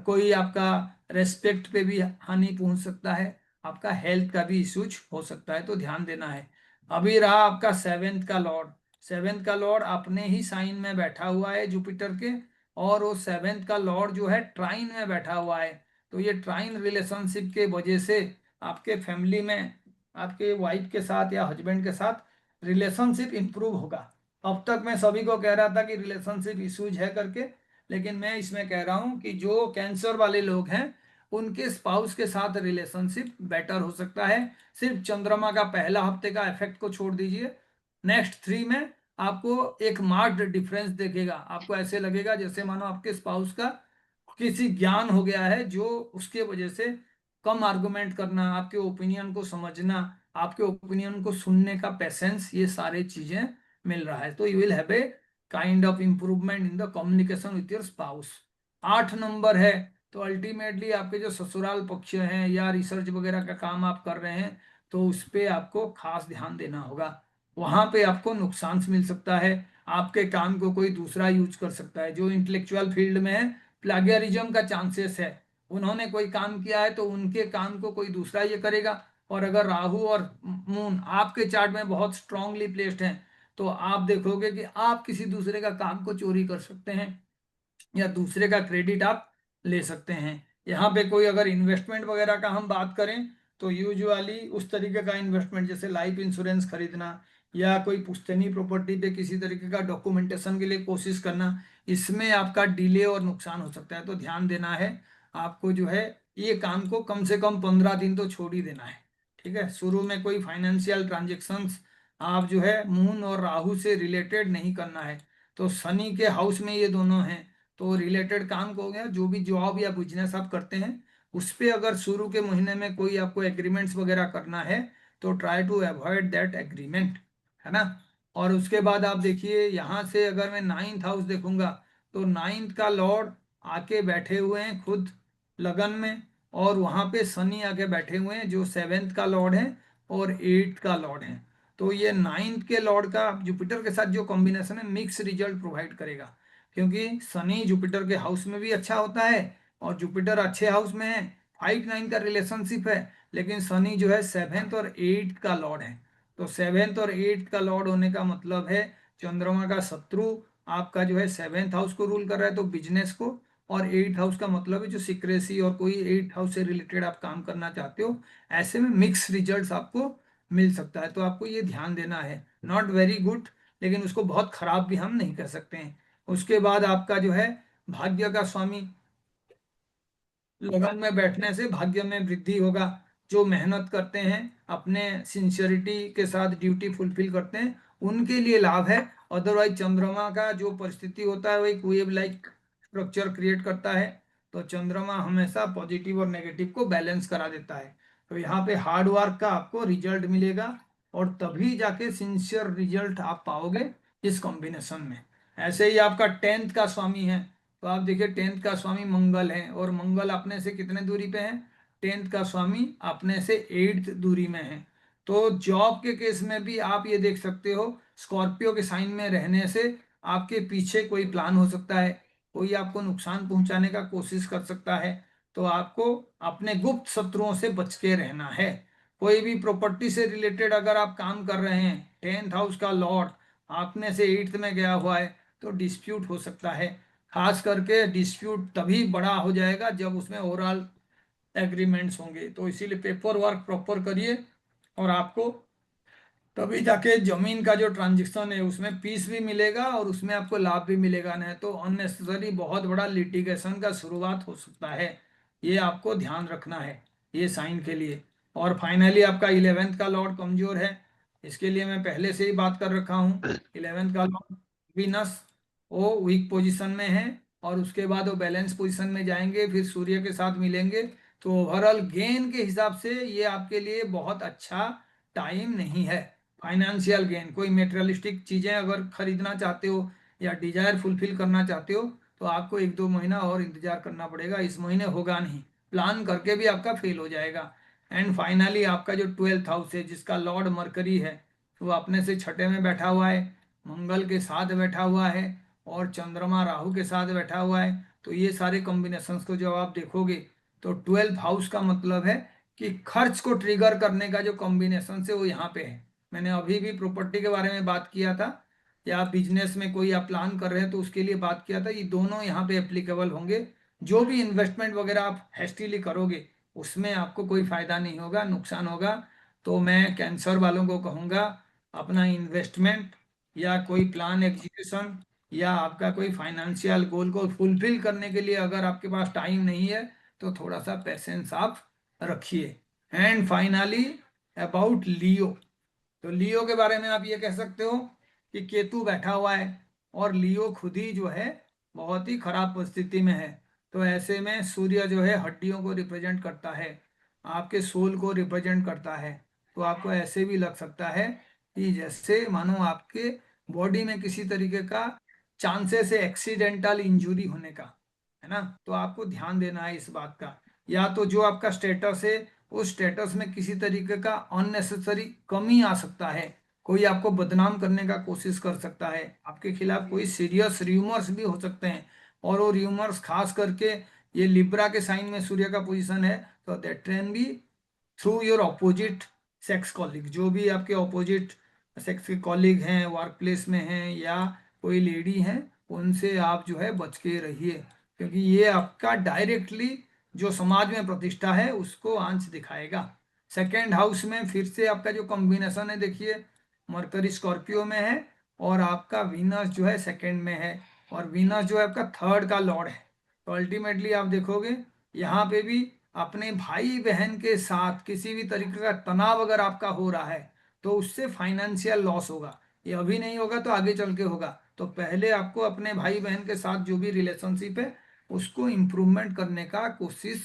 कोई आपका रेस्पेक्ट पे भी हानि पहुंच सकता है, आपका हेल्थ का भी इश्यूज हो सकता है, तो ध्यान देना है। अभी रहा आपका सेवेंथ का लॉर्ड। सेवेंथ का लॉर्ड अपने ही साइन में बैठा हुआ है जुपिटर के, और वो सेवेंथ का लॉर्ड जो है ट्राइन में बैठा हुआ है। तो ये ट्राइन रिलेशनशिप के वजह से आपके फैमिली में आपके वाइफ के साथ या हस्बैंड के साथ रिलेशनशिप इंप्रूव होगा। अब तक मैं सभी को कह रहा था कि रिलेशनशिप इश्यूज है करके, लेकिन मैं इसमें कह रहा हूं कि जो कैंसर वाले लोग हैं उनके स्पाउस के साथ रिलेशनशिप बेटर हो सकता है। सिर्फ चंद्रमा का पहला हफ्ते का इफेक्ट को छोड़ दीजिए, नेक्स्ट 3 में आपको एक मार्क्ड डिफरेंस देखेगा। आपको ऐसे लगेगा जैसे मानो आपके स्पाउस का किसी ज्ञान हो गया है, जो उसके वजह से कम आर्गुमेंट करना, आपके ओपिनियन को समझना, आपके ओपिनियन को सुनने का पेशेंस, ये सारे चीजें मिल रहा है। तो you will have a kind of improvement in the communication with your spouse. 8 number है, तो अल्टीमेटली आपके जो ससुराल पक्ष हैं या रिसर्च वगैरह का काम आप कर रहे हैं, तो उस पे आपको खास ध्यान देना होगा। वहां पे आपको नुकसान मिल सकता है, आपके काम को कोई दूसरा यूज कर सकता है। जो इंटेलेक्चुअल फील्ड में है, प्लागियरिज्म का चांसेस है, उन्होंने कोई काम किया है तो उनके काम को कोई दूसरा ये करेगा। और अगर राहु और मून आपके चार्ट में बहुत स्ट्रांगली प्लेस्ड हैं, तो आप देखोगे कि आप किसी दूसरे का काम को चोरी कर सकते हैं, या दूसरे का क्रेडिट आप ले सकते हैं। यहाँ पे कोई अगर इन्वेस्टमेंट वगैरह का हम बात करें, तो यूजुअली उस तरीके का इन्वेस्टमेंट जैसे लाइफ इंश्योरेंस खरीदना, या कोई पुश्तैनी प्रॉपर्टी पे किसी तरीके का डॉक्यूमेंटेशन के लिए कोशिश करना, इसमें आपका डिले और नुकसान हो सकता है। तो ध्यान देना है आपको जो है, ये काम को कम से कम 15 दिन तो छोड़ ही देना है। ठीक है, शुरू में कोई फाइनेंशियल ट्रांजेक्शन्स आप जो है मून और राहु से रिलेटेड नहीं करना है। तो शनि के हाउस में ये दोनों हैं, तो रिलेटेड काम को हो गया। जो भी जॉब या बिजनेस आप करते हैं, उस पे अगर शुरू के महीने में कोई आपको एग्रीमेंट्स वगैरह करना है, तो try to avoid that agreement, है ना। और उसके बाद आप देखिए, यहाँ से अगर मैं 9th हाउस देखूंगा, तो 9th का लॉर्ड आके बैठे हुए हैं खुद लगन में, और वहां पे शनि आके बैठे हुए हैं जो 7th का लॉर्ड है और 8th का लॉर्ड है। तो ये 9th के लॉर्ड का जुपिटर के साथ जो कॉम्बिनेशन है मिक्स रिजल्ट प्रोवाइड करेगा, क्योंकि शनि जुपिटर के हाउस में भी अच्छा होता है और जुपिटर अच्छे हाउस में है, 5-9 का रिलेशनशिप है, लेकिन शनि जो है 7th और 8th का लॉर्ड है। तो 7th और 8th का लॉर्ड होने का मतलब है चंद्रमा का शत्रु आपका जो है 7th हाउस को रूल कर रहा है, तो बिजनेस को, और 8th हाउस का मतलब है जो सिक्रेसी और कोई 8th हाउस से रिलेटेड आप काम करना चाहते हो, ऐसे में मिक्स रिजल्ट्स आपको मिल सकता है। तो आपको ये ध्यान देना है, नॉट वेरी गुड, लेकिन उसको बहुत खराब भी हम नहीं कर सकते हैं। उसके बाद आपका जो है भाग्य का स्वामी लगन में बैठने से भाग्य में वृद्धि होगा। जो मेहनत करते हैं, अपने सिंसियरिटी के साथ ड्यूटी फुलफिल करते हैं, उनके लिए लाभ है। अदरवाइज चंद्रमा का जो परिस्थिति होता है वो एक वेव लाइक स्ट्रक्चर क्रिएट करता है, तो चंद्रमा हमेशा पॉजिटिव और नेगेटिव को बैलेंस करा देता है। तो यहाँ पे हार्ड वर्क का आपको रिजल्ट मिलेगा, और तभी जाके सिंसियर रिजल्ट आप पाओगे इस कॉम्बिनेशन में। ऐसे ही आपका 10th का स्वामी है, तो आप देखिए 10th का स्वामी मंगल है, और मंगल अपने से कितने दूरी पे है, 10th का स्वामी अपने से 8th दूरी में है। तो जॉब के केस में भी आप ये देख सकते हो, स्कॉर्पियो के साइन में रहने से आपके पीछे कोई प्लान हो सकता है, कोई आपको नुकसान पहुंचाने का कोशिश कर सकता है। तो आपको अपने गुप्त शत्रुओं से बच के रहना है। कोई भी प्रॉपर्टी से रिलेटेड अगर आप काम कर रहे हैं, 10th हाउस का लॉर्ड आपने से 8th में गया हुआ है, तो डिस्प्यूट हो सकता है। खास करके डिस्प्यूट तभी बड़ा हो जाएगा जब उसमें ओवरऑल एग्रीमेंट्स होंगे। तो इसीलिए पेपर वर्क प्रॉपर करिए, और आपको तभी जाके जमीन का जो ट्रांजेक्शन है उसमें पीस भी मिलेगा और उसमें आपको लाभ भी मिलेगा, नहीं तो अननेसेसरी बहुत बड़ा लिटिगेशन का शुरुआत हो सकता है। ये आपको ध्यान रखना है ये साइन के लिए। और फाइनली आपका 11th का लॉर्ड कमजोर है, इसके लिए मैं पहले से ही बात कर रखा हूँ। 11th का लॉर्ड वीनस, वो वीक पोजीशन में है, और उसके बाद वो बैलेंस पोजीशन में जाएंगे, फिर सूर्य के साथ मिलेंगे। तो ओवरऑल गेन के हिसाब से ये आपके लिए बहुत अच्छा टाइम नहीं है। फाइनेंशियल गेन, कोई मेटेरियलिस्टिक चीजें अगर खरीदना चाहते हो या डिजायर फुलफिल करना चाहते हो, तो आपको 1-2 महीना और इंतजार करना पड़ेगा, इस महीने होगा नहीं, प्लान करके भी आपका फेल हो जाएगा। एंड फाइनली आपका जो 12th हाउस है जिसका लॉर्ड मरकरी है, वो अपने से छठे में बैठा हुआ है, मंगल के साथ बैठा हुआ है, और चंद्रमा राहु के साथ बैठा हुआ है। तो ये सारे कॉम्बिनेशंस को जब आप देखोगे, तो 12th हाउस का मतलब है कि खर्च को ट्रिगर करने का जो कॉम्बिनेशन है वो यहाँ पे है। मैंने अभी भी प्रॉपर्टी के बारे में बात किया था, या बिजनेस में कोई आप प्लान कर रहे हैं तो उसके लिए बात किया था, ये दोनों यहाँ पे एप्लीकेबल होंगे। जो भी इन्वेस्टमेंट वगैरह आप हैस्टीली करोगे उसमें आपको कोई फायदा नहीं होगा, नुकसान होगा। तो मैं कैंसर वालों को कहूँगा, अपना इन्वेस्टमेंट या कोई प्लान एग्जीक्यूशन या आपका कोई फाइनेंशियल गोल को फुलफिल करने के लिए अगर आपके पास टाइम नहीं है, तो थोड़ा सा पेशेंस आप रखिए। एंड फाइनली अबाउट लियो, तो लियो के बारे में आप ये कह सकते हो कि केतु बैठा हुआ है, और लियो खुद ही जो है बहुत ही खराब परिस्थिति में है। तो ऐसे में सूर्य जो है हड्डियों को रिप्रेजेंट करता है, आपके सोल को रिप्रेजेंट करता है। तो आपको ऐसे भी लग सकता है कि जैसे मानो आपके बॉडी में किसी तरीके का चांसेस है एक्सीडेंटल इंजुरी होने का, है ना। तो आपको ध्यान देना है इस बात का। या तो जो आपका स्टेटस है, उस स्टेटस में किसी तरीके का अननेसेसरी कमी आ सकता है, कोई आपको बदनाम करने का कोशिश कर सकता है, आपके खिलाफ कोई सीरियस र्यूमर्स भी हो सकते हैं। और वो र्यूमर्स खास करके ये लिब्रा के साइन में सूर्य का पोजीशन है, तो that can be through your opposite sex कॉलिग, जो भी आपके ऑपोजिट सेक्स के कॉलिग हैं, वर्क प्लेस में हैं, या कोई लेडी हैं, उनसे आप जो है बच के रहिए, क्योंकि ये आपका डायरेक्टली जो समाज में प्रतिष्ठा है उसको आंच दिखाएगा। सेकेंड हाउस में फिर से आपका जो कॉम्बिनेशन है देखिए, मरकरी स्कॉर्पियो में है, और आपका वीनस जो है सेकेंड में है, और वीनस जो है आपका थर्ड का लॉर्ड है। तो अल्टीमेटली आप देखोगे यहाँ पे भी अपने भाई बहन के साथ किसी भी तरीके का तनाव अगर आपका हो रहा है, तो उससे फाइनेंशियल लॉस होगा। ये अभी नहीं होगा तो आगे चल के होगा। तो पहले आपको अपने भाई बहन के साथ जो भी रिलेशनशिप है उसको इम्प्रूवमेंट करने का कोशिश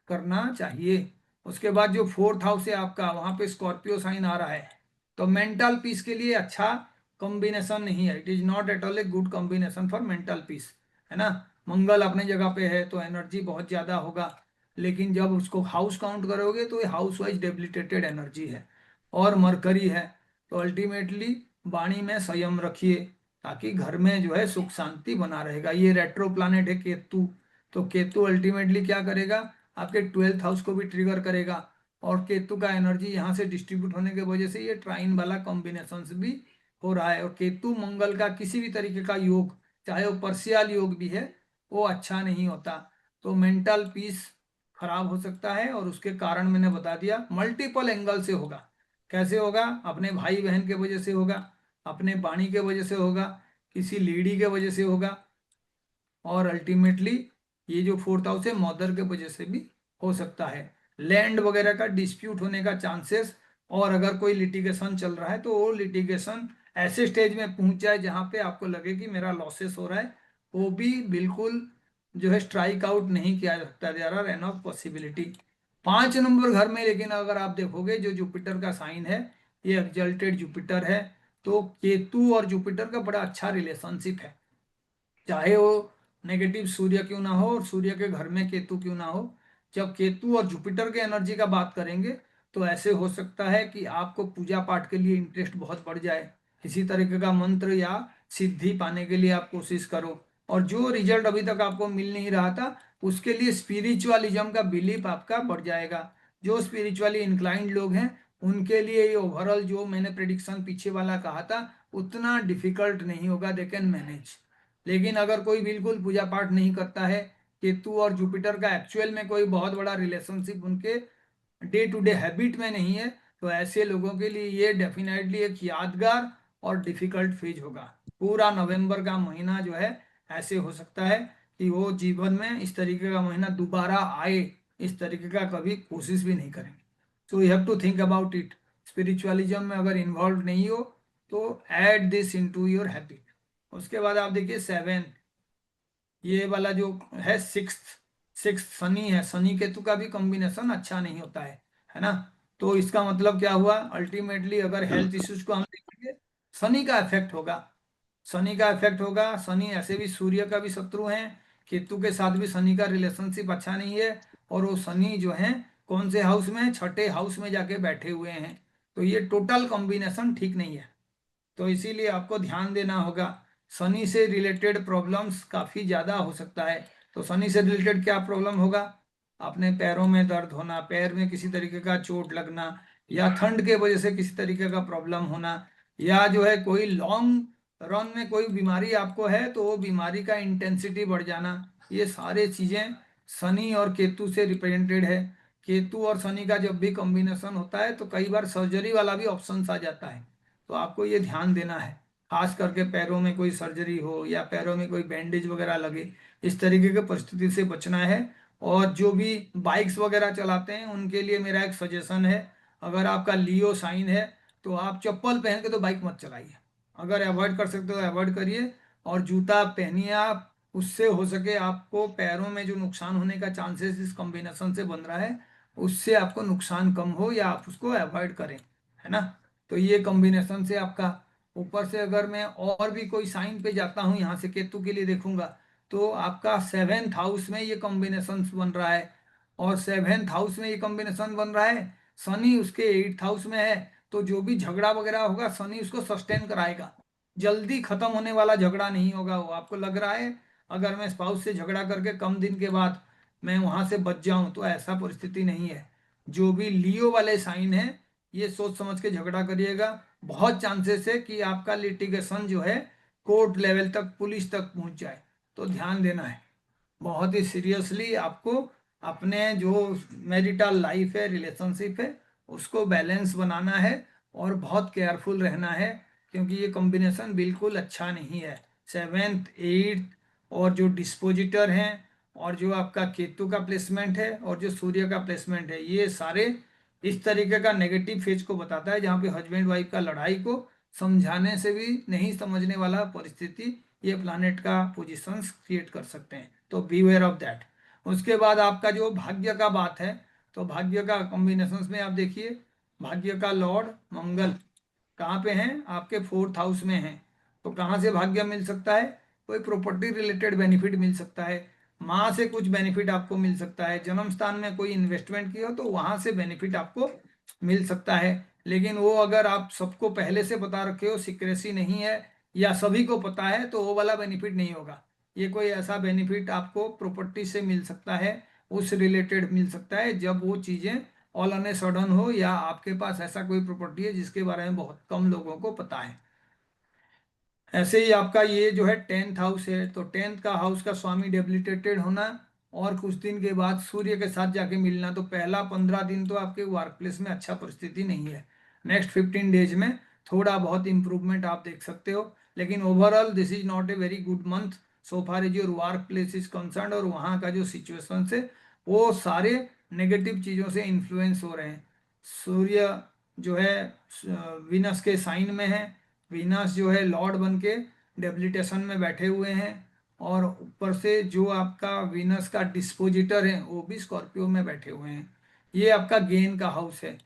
करना चाहिए। उसके बाद जो 4th हाउस है आपका, वहां पे स्कॉर्पियो साइन आ रहा है, तो मेंटल पीस के लिए अच्छा कॉम्बिनेशन नहीं है, it is not at all a good combination for mental peace, है ना। मंगल अपने जगह पे है तो एनर्जी बहुत ज्यादा होगा, लेकिन जब उसको हाउस काउंट करोगे तो ये हाउस वाइज डेबिलिटेटेड एनर्जी है। और मरकरी है, तो अल्टीमेटली वाणी में संयम रखिए, ताकि घर में जो है सुख शांति बना रहेगा। ये रेट्रो प्लानेट है केतु, तो केतु अल्टीमेटली क्या करेगा, आपके 12th हाउस को भी ट्रिगर करेगा, और केतु का एनर्जी यहाँ से डिस्ट्रीब्यूट होने की वजह से ये ट्राइन वाला कॉम्बिनेशन भी हो रहा है। और केतु मंगल का किसी भी तरीके का योग, चाहे वो पर्शियल योग भी है, वो अच्छा नहीं होता। तो मेंटल पीस खराब हो सकता है, और उसके कारण मैंने बता दिया मल्टीपल एंगल से होगा। कैसे होगा, अपने भाई बहन के वजह से होगा, अपने वाणी के वजह से होगा, किसी लीडी के वजह से होगा, और अल्टीमेटली ये जो 4th हाउस है मदर के वजह से भी हो सकता है। लैंड वगैरह का डिस्प्यूट होने का चांसेस, और अगर कोई लिटिगेशन चल रहा है तो वो लिटिगेशन ऐसे स्टेज में पहुंच जाए जहां पे आपको लगे कि मेरा लॉसेस हो रहा है, वो भी बिल्कुल जो है स्ट्राइक आउट नहीं किया जा सकता। There are enough possibility. 5 number घर में लेकिन अगर आप देखोगे जो जुपिटर का साइन है, ये एक्सल्टेड जुपिटर है, तो केतु और जुपिटर का बड़ा अच्छा रिलेशनशिप है। चाहे वो नेगेटिव सूर्य क्यों ना हो और सूर्य के घर में केतु क्यों ना हो, जब केतु और जुपिटर के एनर्जी का बात करेंगे तो ऐसे हो सकता है कि आपको पूजा पाठ के लिए इंटरेस्ट बहुत बढ़ जाए, किसी तरीके का मंत्र या सिद्धि पाने के लिए आप कोशिश करो, और जो रिजल्ट अभी तक आपको मिल नहीं रहा था उसके लिए स्पिरिचुअलिज्म का बिलीफ आपका बढ़ जाएगा। जो स्पिरिचुअली इंक्लाइंड लोग हैं उनके लिए ये ओवरऑल जो मैंने प्रिडिक्शन पीछे वाला कहा था उतना डिफिकल्ट नहीं होगा, दे कैन मैनेज। लेकिन अगर कोई बिल्कुल पूजा पाठ नहीं करता है, केतु और जुपिटर का एक्चुअल में कोई बहुत बड़ा रिलेशनशिप उनके डे टू डे हैबिट में नहीं है, तो ऐसे लोगों के लिए ये डेफिनेटली एक यादगार और डिफिकल्ट फेज होगा। पूरा नवंबर का महीना जो है ऐसे हो सकता है कि वो जीवन में इस तरीके का महीना दोबारा आए, इस तरीके का कभी कोशिश भी नहीं करेंगे। So you have to think about it. Spiritualism में अगर इन्वॉल्व नहीं हो तो add this into your habit. उसके बाद आप देखिए 7, ये वाला जो है सिक्स, शनि है, शनि केतु का भी कॉम्बिनेशन अच्छा नहीं होता है ना। तो इसका मतलब क्या हुआ, अल्टीमेटली अगर हेल्थ इश्यूज को हम देखेंगे, शनि का इफेक्ट होगा। शनि का इफेक्ट होगा, शनि ऐसे भी सूर्य का भी शत्रु है, केतु के साथ भी शनि का रिलेशनशिप अच्छा नहीं है, और वो शनि जो है कौन से हाउस में है, छठे हाउस में जाके बैठे हुए हैं। तो ये टोटल कॉम्बिनेशन ठीक नहीं है, तो इसीलिए आपको ध्यान देना होगा। शनि से रिलेटेड प्रॉब्लम्स काफी ज्यादा हो सकता है। तो शनि से रिलेटेड क्या प्रॉब्लम होगा, अपने पैरों में दर्द होना, पैर में किसी तरीके का चोट लगना, या ठंड के वजह से किसी तरीके का प्रॉब्लम होना, या जो है कोई लॉन्ग रन में कोई बीमारी आपको है तो वो बीमारी का इंटेंसिटी बढ़ जाना, ये सारे चीजें शनि और केतु से रिप्रेजेंटेड है। केतु और शनि का जब भी कॉम्बिनेशन होता है तो कई बार सर्जरी वाला भी ऑप्शन आ जाता है, तो आपको ये ध्यान देना है। खास करके पैरों में कोई सर्जरी हो या पैरों में कोई बैंडेज वगैरह लगे, इस तरीके की परिस्थिति से बचना है। और जो भी बाइक्स वगैरह चलाते हैं उनके लिए मेरा एक सजेशन है, अगर आपका लियो साइन है तो आप चप्पल पहन के तो बाइक मत चलाइए, अगर अवॉइड कर सकते हो अवॉइड करिए, और जूता पहनिए आप। उससे हो सके आपको पैरों में जो नुकसान होने का चांसेस इस कॉम्बिनेशन से बन रहा है उससे आपको नुकसान कम हो, या आप उसको अवॉइड करें, है ना। तो ये कॉम्बिनेशन से आपका, ऊपर से अगर मैं और भी कोई साइन पे जाता हूँ यहाँ से केतु के लिए देखूंगा, तो आपका 7th हाउस में ये कॉम्बिनेशन बन रहा है, और 7th हाउस में ये कॉम्बिनेशन बन रहा है, शनि उसके 8th हाउस में है। तो जो भी झगड़ा वगैरह होगा शनि उसको सस्टेन कराएगा, जल्दी खत्म होने वाला झगड़ा नहीं होगा। वो आपको लग रहा है अगर मैं स्पाउस से झगड़ा करके कम दिन के बाद मैं वहां से बच जाऊं, तो ऐसा परिस्थिति नहीं है। जो भी लियो वाले साइन है ये सोच समझ के झगड़ा करिएगा, बहुत चांसेस है कि आपका लिटिगेशन जो है कोर्ट लेवल तक, पुलिस तक पहुंच जाए। तो ध्यान देना है, बहुत ही सीरियसली आपको अपने जो मैरिटल लाइफ है, रिलेशनशिप है, उसको बैलेंस बनाना है, और बहुत केयरफुल रहना है, क्योंकि ये कॉम्बिनेशन बिल्कुल अच्छा नहीं है। 7th 8th और जो डिस्पोजिटर हैं, और जो आपका केतु का प्लेसमेंट है, और जो सूर्य का प्लेसमेंट है, ये सारे इस तरीके का नेगेटिव फेज को बताता है जहाँ पे हस्बैंड वाइफ का लड़ाई को समझाने से भी नहीं समझने वाला परिस्थिति ये प्लानेट का पोजीशंस क्रिएट कर सकते हैं। तो बीवेयर ऑफ दैट। उसके बाद आपका जो भाग्य का बात है, तो भाग्य का कॉम्बिनेशन में आप देखिए, भाग्य का लॉर्ड मंगल कहाँ पे हैं, आपके 4th हाउस में हैं। तो कहाँ से भाग्य मिल सकता है, कोई प्रॉपर्टी रिलेटेड बेनिफिट मिल सकता है, माँ से कुछ बेनिफिट आपको मिल सकता है, जन्म स्थान में कोई इन्वेस्टमेंट किया हो तो वहां से बेनिफिट आपको मिल सकता है। लेकिन वो अगर आप सबको पहले से बता रखे हो, सिक्रेसी नहीं है या सभी को पता है, तो वो वाला बेनिफिट नहीं होगा। ये कोई ऐसा बेनिफिट आपको प्रॉपर्टी से मिल सकता है, उस रिलेटेड मिल सकता है, जब वो चीजें ऑल ऑन ए सडन हो या आपके पास ऐसा कोई प्रॉपर्टी है जिसके बारे में बहुत कम लोगों को पता है। ऐसे ही आपका ये जो है 10th हाउस है, तो 10th का हाउस का स्वामी डेबिलिटेटेड होना और कुछ दिन के बाद सूर्य के साथ जाके मिलना, तो पहला 15 दिन तो आपके वर्क प्लेस में अच्छा परिस्थिति नहीं है। नेक्स्ट 15 डेज में थोड़ा बहुत इंप्रूवमेंट आप देख सकते हो, लेकिन overall this is not a very good month so far as your work place is concern. और वहाँ का जो सिचुएशन है वो सारे नेगेटिव चीज़ों से इन्फ्लुएंस हो रहे हैं। सूर्य जो है विनस के साइन में है, वीनस जो है लॉर्ड बन के डेबिलिटेशन में बैठे हुए हैं, और ऊपर से जो आपका वीनस का डिस्पोजिटर है वो भी स्कॉर्पियो में बैठे हुए हैं। ये आपका गेन का हाउस है,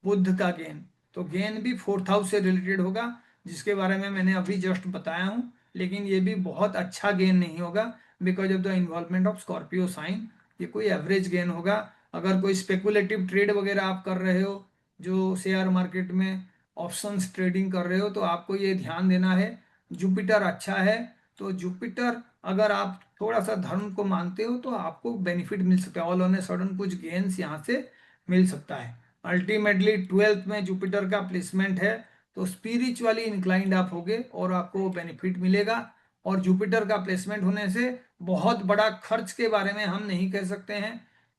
बुध का गेन। तो गेन भी 4th हाउस से रिलेटेड होगा, जिसके बारे में मैंने अभी जस्ट बताया हूँ, लेकिन ये भी बहुत अच्छा गेन नहीं होगा because of the involvement of Scorpio sign. ये कोई एवरेज गेन होगा। अगर कोई स्पेकुलेटिव ट्रेड वगैरह आप कर रहे हो, जो शेयर मार्केट में ऑप्शंस ट्रेडिंग कर रहे हो, तो आपको ये ध्यान देना है, जुपिटर अच्छा है। तो जुपिटर अगर आप थोड़ा सा धर्म को मानते हो तो आपको बेनिफिट मिल सकता है, ऑल ऑन ए सडन कुछ गेन्स यहाँ से मिल सकता है। अल्टीमेटली 12th में जुपिटर का प्लेसमेंट है, तो स्पिरिचुअली इंक्लाइंड आप होगे और आपको बेनिफिट मिलेगा। और जुपिटर का प्लेसमेंट होने से बहुत बड़ा खर्च के बारे में हम नहीं कह सकते हैं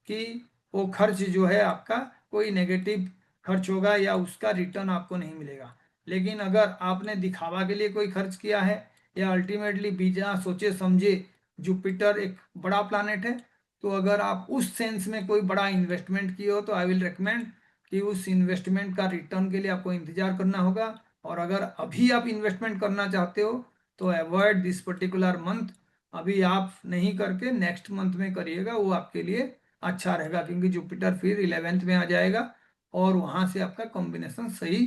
कि वो खर्च जो है आपका कोई नेगेटिव खर्च होगा या उसका रिटर्न आपको नहीं मिलेगा। लेकिन अगर आपने दिखावा के लिए कोई खर्च किया है या अल्टीमेटली बिना सोचे समझे, जुपिटर एक बड़ा प्लानेट है, तो अगर आप उस सेंस में कोई बड़ा इन्वेस्टमेंट किए हो तो आई विल रिकमेंड कि उस इन्वेस्टमेंट का रिटर्न के लिए आपको इंतजार करना होगा। और अगर अभी आप इन्वेस्टमेंट करना चाहते हो तो अवॉइड दिस पर्टिकुलर मंथ, अभी आप नहीं करके नेक्स्ट मंथ में करिएगा, वो आपके लिए अच्छा रहेगा, क्योंकि जुपिटर फिर 11th में आ जाएगा और वहां से आपका कॉम्बिनेशन सही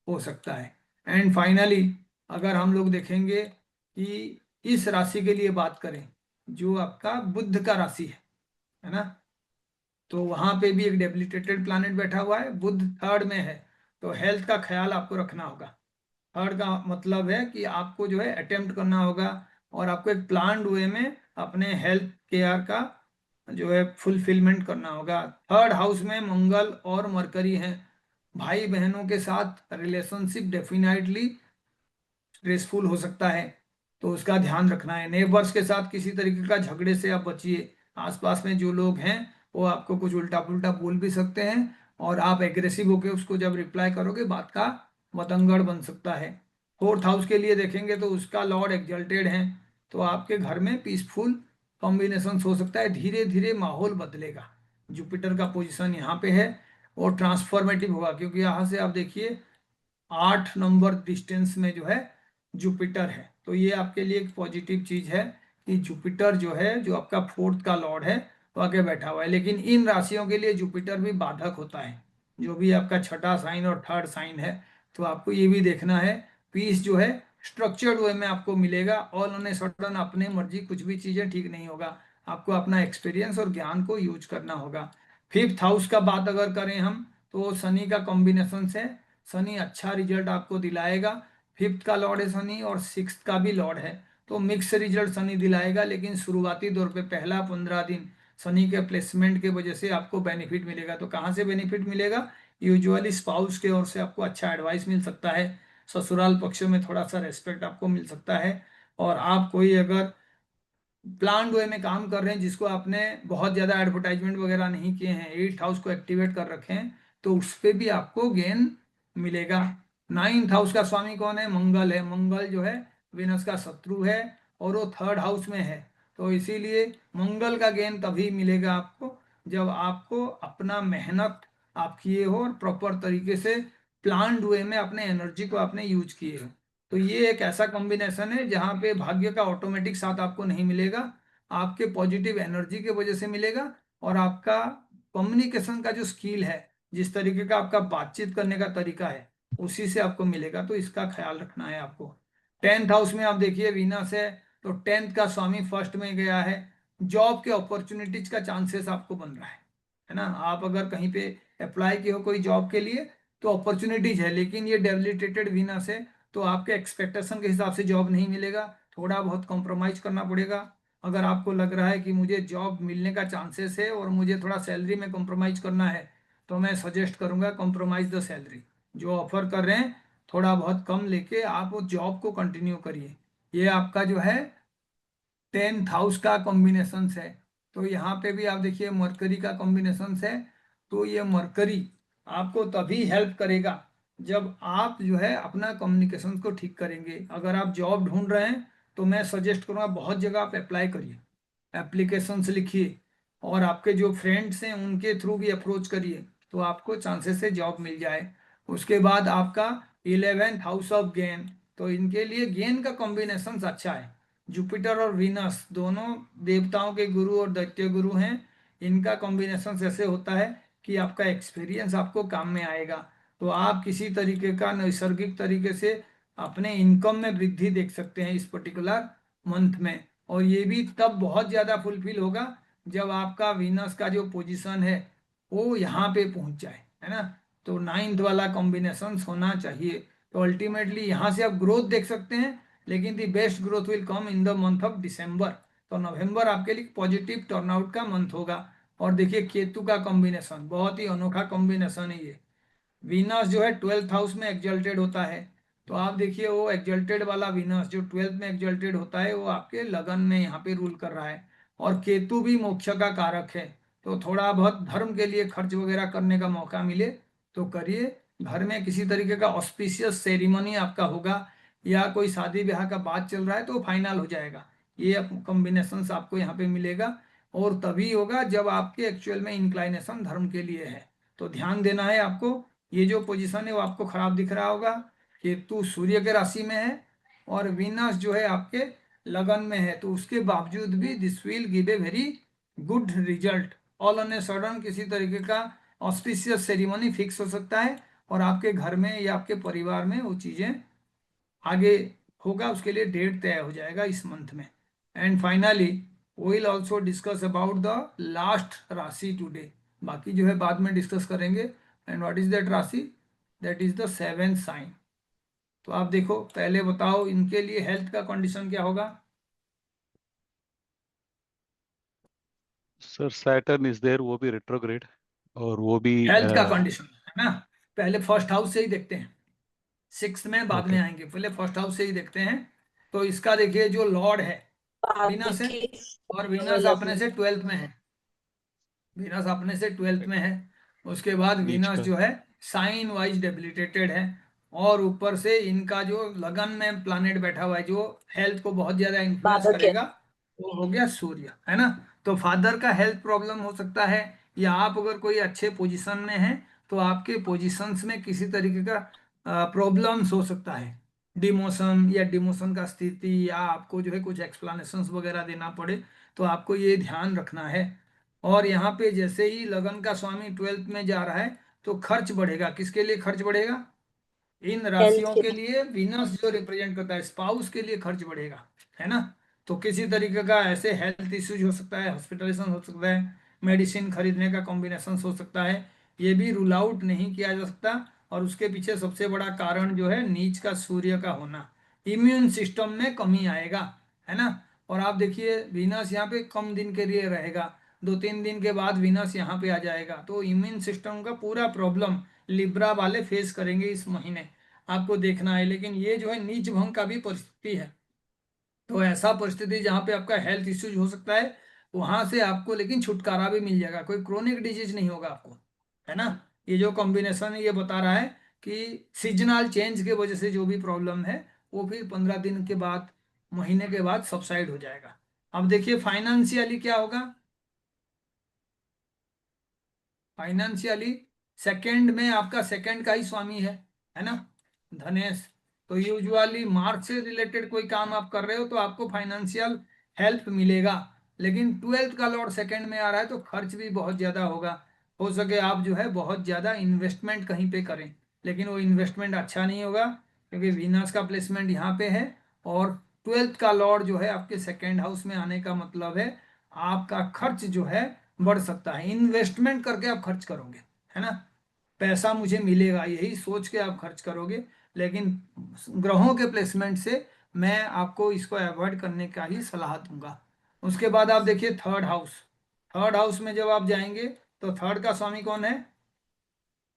हो सकता है। एंड फाइनली अगर हम लोग देखेंगे कि इस राशि के लिए बात करें, जो आपका बुध का राशि है ना, तो वहां पे भी एक डेबिलिटेटेड प्लैनेट बैठा हुआ है, बुध 3rd में है। तो हेल्थ का ख्याल आपको रखना होगा। 3rd का मतलब है कि आपको जो है अटेम्प्ट करना होगा और आपको एक प्लान्ड वे में अपने हेल्थ केयर का जो है फुलफिलमेंट करना होगा। 3rd हाउस में मंगल और मरकरी हैं। भाई बहनों के साथ रिलेशनशिप डेफिनेटली स्ट्रेसफुल हो सकता है, तो उसका ध्यान रखना है। नेबर्स के साथ किसी तरीके का झगड़े से आप बचिए। आसपास में जो लोग हैं वो आपको कुछ उल्टा पुल्टा बोल भी सकते हैं, और आप एग्रेसिव होकर उसको जब रिप्लाई करोगे बात का बतंगड़ बन सकता है। 4th हाउस के लिए देखेंगे तो उसका लॉर्ड एग्जल्टेड है, तो आपके घर में पीसफुल कॉम्बिनेशन हो सकता है, धीरे धीरे माहौल बदलेगा। जुपिटर का पोजीशन यहाँ पे है और ट्रांसफॉर्मेटिव होगा, क्योंकि यहाँ से आप देखिए 8 नंबर डिस्टेंस में जो है जुपिटर है। तो ये आपके लिए एक पॉजिटिव चीज है कि जुपिटर जो है, जो आपका 4th का लॉर्ड है, वो आके बैठा हुआ है। लेकिन इन राशियों के लिए जुपिटर भी बाधक होता है, जो भी आपका छठा साइन और 3rd साइन है। तो आपको ये भी देखना है, पीस जो है स्ट्रक्चर्ड वे में आपको मिलेगा, ऑल ऑन ए सडन अपने मर्जी कुछ भी चीजें ठीक नहीं होगा। आपको अपना एक्सपीरियंस और ज्ञान को यूज करना होगा। 5th हाउस का बात अगर करें हम, तो शनि का कॉम्बिनेशन से शनि अच्छा रिजल्ट आपको दिलाएगा। 5th का लॉर्ड है शनि और 6th का भी लॉर्ड है, तो मिक्स रिजल्ट शनि दिलाएगा। लेकिन शुरुआती दौर पे पहला 15 दिन शनि के प्लेसमेंट के वजह से आपको बेनिफिट मिलेगा। तो कहाँ से बेनिफिट मिलेगा? यूजुअली स्पाउस के ओर से आपको अच्छा एडवाइस मिल सकता है, ससुराल पक्षों में थोड़ा सा रेस्पेक्ट आपको मिल सकता है, और आप कोई अगर प्लान वे में काम कर रहे हैं जिसको आपने बहुत ज्यादा एडवर्टाइजमेंट वगैरह नहीं किए हैं, 8th हाउस को एक्टिवेट कर रखे हैं, तो उस पर भी आपको गेन मिलेगा। 9th हाउस का स्वामी कौन है? मंगल है। मंगल जो है विनस का शत्रु है और वो 3rd हाउस में है, तो इसीलिए मंगल का गेन तभी मिलेगा आपको जब आपको अपना मेहनत आप किए हो और प्रॉपर तरीके से प्लान्ड वे में अपने एनर्जी को आपने यूज किए हो। तो ये एक ऐसा कॉम्बिनेशन है जहाँ पे भाग्य का ऑटोमेटिक साथ आपको नहीं मिलेगा, आपके पॉजिटिव एनर्जी के वजह से मिलेगा, और आपका कम्युनिकेशन का जो स्किल है, जिस तरीके का आपका बातचीत करने का तरीका है, उसी से आपको मिलेगा। तो इसका ख्याल रखना है आपको। 10th हाउस में आप देखिए वीनस है, तो 10th का स्वामी फर्स्ट में गया है। जॉब के अपॉर्चुनिटीज का चांसेस आपको बन रहा है ना। आप अगर कहीं पे अप्लाई किए हो कोई जॉब के लिए तो अपॉर्चुनिटीज है, लेकिन ये डेबिलिटेटेड वीनस है, तो आपके एक्सपेक्टेशन के हिसाब से जॉब नहीं मिलेगा, थोड़ा बहुत कॉम्प्रोमाइज करना पड़ेगा। अगर आपको लग रहा है कि मुझे जॉब मिलने का चांसेस है और मुझे थोड़ा सैलरी में कॉम्प्रोमाइज करना है, तो मैं सजेस्ट करूंगा कॉम्प्रोमाइज द सैलरी। जो ऑफर कर रहे हैं थोड़ा बहुत कम लेके आप उस जॉब को कंटिन्यू करिए। ये आपका जो है 10th हाउस का कॉम्बिनेशन है। तो यहाँ पे भी आप देखिए मरकरी का कॉम्बिनेशन है। तो ये मरकरी आपको तभी हेल्प करेगा जब आप जो है अपना कम्युनिकेशन को ठीक करेंगे। अगर आप जॉब ढूंढ रहे हैं तो मैं सजेस्ट करूँगा बहुत जगह आप अप्लाई करिए, एप्लीकेशंस लिखिए, और आपके जो फ्रेंड्स हैं उनके थ्रू भी अप्रोच करिए, तो आपको चांसेस से जॉब मिल जाए। उसके बाद आपका 11th हाउस ऑफ गेन, तो इनके लिए गेन का कॉम्बिनेशन अच्छा है। जुपिटर और वीनस दोनों देवताओं के गुरु और दैत्य गुरु हैं। इनका कॉम्बिनेशन ऐसे होता है कि आपका एक्सपीरियंस आपको काम में आएगा। तो आप किसी तरीके का नैसर्गिक तरीके से अपने इनकम में वृद्धि देख सकते हैं इस पर्टिकुलर मंथ में। और ये भी तब बहुत ज़्यादा फुलफिल होगा जब आपका वीनस का जो पोजीशन है वो यहाँ पे पहुंच जाए, है ना। तो 9th वाला कॉम्बिनेशन होना चाहिए। तो अल्टीमेटली यहाँ से आप ग्रोथ देख सकते हैं, लेकिन the best growth will come in the month of December. तो नवंबर आपके लिए पॉजिटिव टर्नआउट का मंथ होगा। और देखिए केतु का कॉम्बिनेशन बहुत ही अनोखा कॉम्बिनेशन है ये। वीनस जो है 12th हाउस में एग्जल्टेड होता है। तो आप देखिए वो एग्जल्टेड वाला वीनस जो 12th में एग्जल्टेड होता है वो आपके लगन में यहाँ पे रूल कर रहा है। और केतु भी मोक्ष का कारक है। तो थोड़ा बहुत धर्म के लिए खर्च वगैरह करने का मौका मिले तो करिए। घर में किसी तरीके का ऑस्पिशियस सेरिमनी आपका होगा या कोई शादी ब्याह का बात चल रहा है तो फाइनल हो जाएगा। ये कॉम्बिनेशन आपको यहाँ पे मिलेगा। और तभी होगा जब आपके एक्चुअल में इंक्लाइनेशन धर्म के लिए है। तो ध्यान देना है आपको। ये जो पोजीशन है वो आपको खराब दिख रहा होगा। केतु सूर्य के राशि में है और वीनस जो है आपके लगन में है, तो उसके बावजूद भी this will give a very good result. All on a sudden किसी तरीके का ऑस्पिशियस सेरिमनी फिक्स हो सकता है और आपके घर में या आपके परिवार में वो चीजें आगे होगा, उसके लिए डेट तय हो जाएगा इस मंथ में। And finally we will also discuss about the last राशि टुडे। बाकी जो है बाद में डिस्कस करेंगे। एंड व्हाट इज दैट राशि? That is the 7th sign. तो आप देखो पहले बताओ इनके लिए हेल्थ का कंडीशन क्या होगा। सर सैटर्न इज देयर, वो भी रेट्रोग्रेड, और वो भी हेल्थ का कंडीशन है ना, पहले फर्स्ट हाउस से ही देखते हैं। 6th में बाद में ओके। आएंगे, पहले फर्स्ट हाउस से ही देखते हैं। तो इसका देखिए जो लॉर्ड है बाद वीनस है, की और वीनस अपने डेवलपमेंट। से 12th में है। वीनस अपने से 12th में है। उसके बाद नीच वीनस का। जो है साइन वाइज डेबिलिटेटेड है। और ऊपर से इनका जो लगन में प्लानेट बैठा हुआ है जो हेल्थ को बहुत ज्यादा इन्फ्लुएंस फादर के करेगा वो हो गया सूर्य, है ना। तो फादर का हेल्थ प्रॉब्लम हो सकता है, या आप अगर कोई अच्छे पोजीशन में हैं तो आपके पोजीशंस में किसी तरीके का प्रॉब्लम्स हो सकता है, डिमोशन या डिमोशन का स्थिति, या आपको जो है कुछ एक्सप्लेनेशंस वगैरह देना पड़े। तो आपको ये ध्यान रखना है। और यहाँ पे जैसे ही लगन का स्वामी 12th में जा रहा है तो खर्च बढ़ेगा। किसके लिए खर्च बढ़ेगा? इन हेल्थ राशियों के के लिए वीनस जो रिप्रेजेंट करता है स्पाउस के लिए खर्च बढ़ेगा, है ना। तो किसी तरीके का ऐसे हेल्थ इश्यूज हो सकता है, हॉस्पिटलाइजेशन हो सकता है, मेडिसिन खरीदने का कॉम्बिनेशन हो सकता है। ये भी रूल आउट नहीं किया जा सकता। और उसके पीछे सबसे बड़ा कारण जो है नीच का सूर्य का होना, इम्यून सिस्टम में कमी आएगा, है ना। और आप देखिए वीनस यहाँ पे कम दिन के लिए रहेगा, 2-3 दिन के बाद वीनस यहाँ पे आ जाएगा। तो इम्यून सिस्टम का पूरा प्रॉब्लम लिब्रा वाले फेस करेंगे इस महीने, आपको देखना है। लेकिन ये जो है नीच भंग का भी परिस्थिति है। तो ऐसा परिस्थिति जहाँ पे आपका हेल्थ इश्यूज हो सकता है वहां से आपको लेकिन छुटकारा भी मिल जाएगा, कोई क्रोनिक डिजीज नहीं होगा आपको, है ना। ये जो कॉम्बिनेशन है ये बता रहा है कि सीजनल चेंज के वजह से जो भी प्रॉब्लम है वो फिर 15 दिन के बाद, महीने के बाद सबसाइड हो जाएगा। अब देखिए फाइनेंशियली क्या होगा। फाइनेंशियली सेकंड में आपका सेकंड का ही स्वामी है ना, धनेश। तो यूजुअली मार्च से रिलेटेड कोई काम आप कर रहे हो तो आपको फाइनेंशियल हेल्प मिलेगा। लेकिन 12th का लॉर्ड सेकंड में आ रहा है तो खर्च भी बहुत ज्यादा होगा। हो सके आप जो है बहुत ज्यादा इन्वेस्टमेंट कहीं पे करें, लेकिन वो इन्वेस्टमेंट अच्छा नहीं होगा क्योंकि वीनस का प्लेसमेंट यहाँ पे है और 12th का लॉर्ड जो है आपके सेकेंड हाउस में आने का मतलब है आपका खर्च जो है बढ़ सकता है। इन्वेस्टमेंट करके आप खर्च करोगे, है ना, पैसा मुझे मिलेगा यही सोच के आप खर्च करोगे, लेकिन ग्रहों के प्लेसमेंट से मैं आपको इसको अवॉइड करने का ही सलाह दूंगा। उसके बाद आप देखिए थर्ड हाउस। थर्ड हाउस में जब आप जाएंगे तो थर्ड का स्वामी कौन है?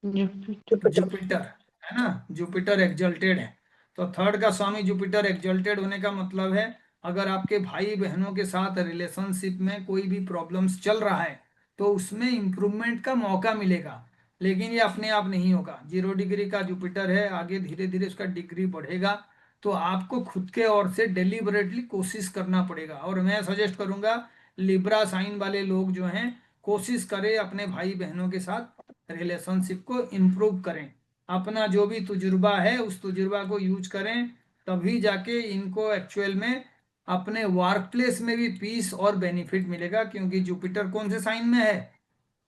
जुपिटर, है ना, जुपिटर एक्सल्टेड है। तो थर्ड का स्वामी जुपिटर एक्सल्टेड होने का मतलब है अगर आपके भाई बहनों के साथ रिलेशनशिप में कोई भी प्रॉब्लम्स चल रहा है तो उसमें इंप्रूवमेंट का मौका मिलेगा, लेकिन ये अपने आप नहीं होगा। 0 डिग्री का जुपिटर है, आगे धीरे धीरे उसका डिग्री बढ़ेगा, तो आपको खुद के ओर से डेलिबरेटली कोशिश करना पड़ेगा। और मैं सजेस्ट करूंगा लिब्रा साइन वाले लोग जो हैं कोशिश करें अपने भाई बहनों के साथ रिलेशनशिप को इम्प्रूव करें, अपना जो भी तजुर्बा है उस तजुर्बा को यूज करें, तभी जाके इनको एक्चुअल में अपने वर्क प्लेस में भी पीस और बेनिफिट मिलेगा। क्योंकि जुपिटर कौन से साइन में है?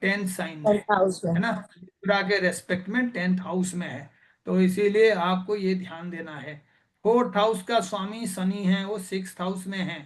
10th साइन में, है ना, लिब्रा के रेस्पेक्ट में 10th हाउस में है। तो इसीलिए आपको ये ध्यान देना है। फोर्थ हाउस का स्वामी शनि है, वो 6th हाउस में है।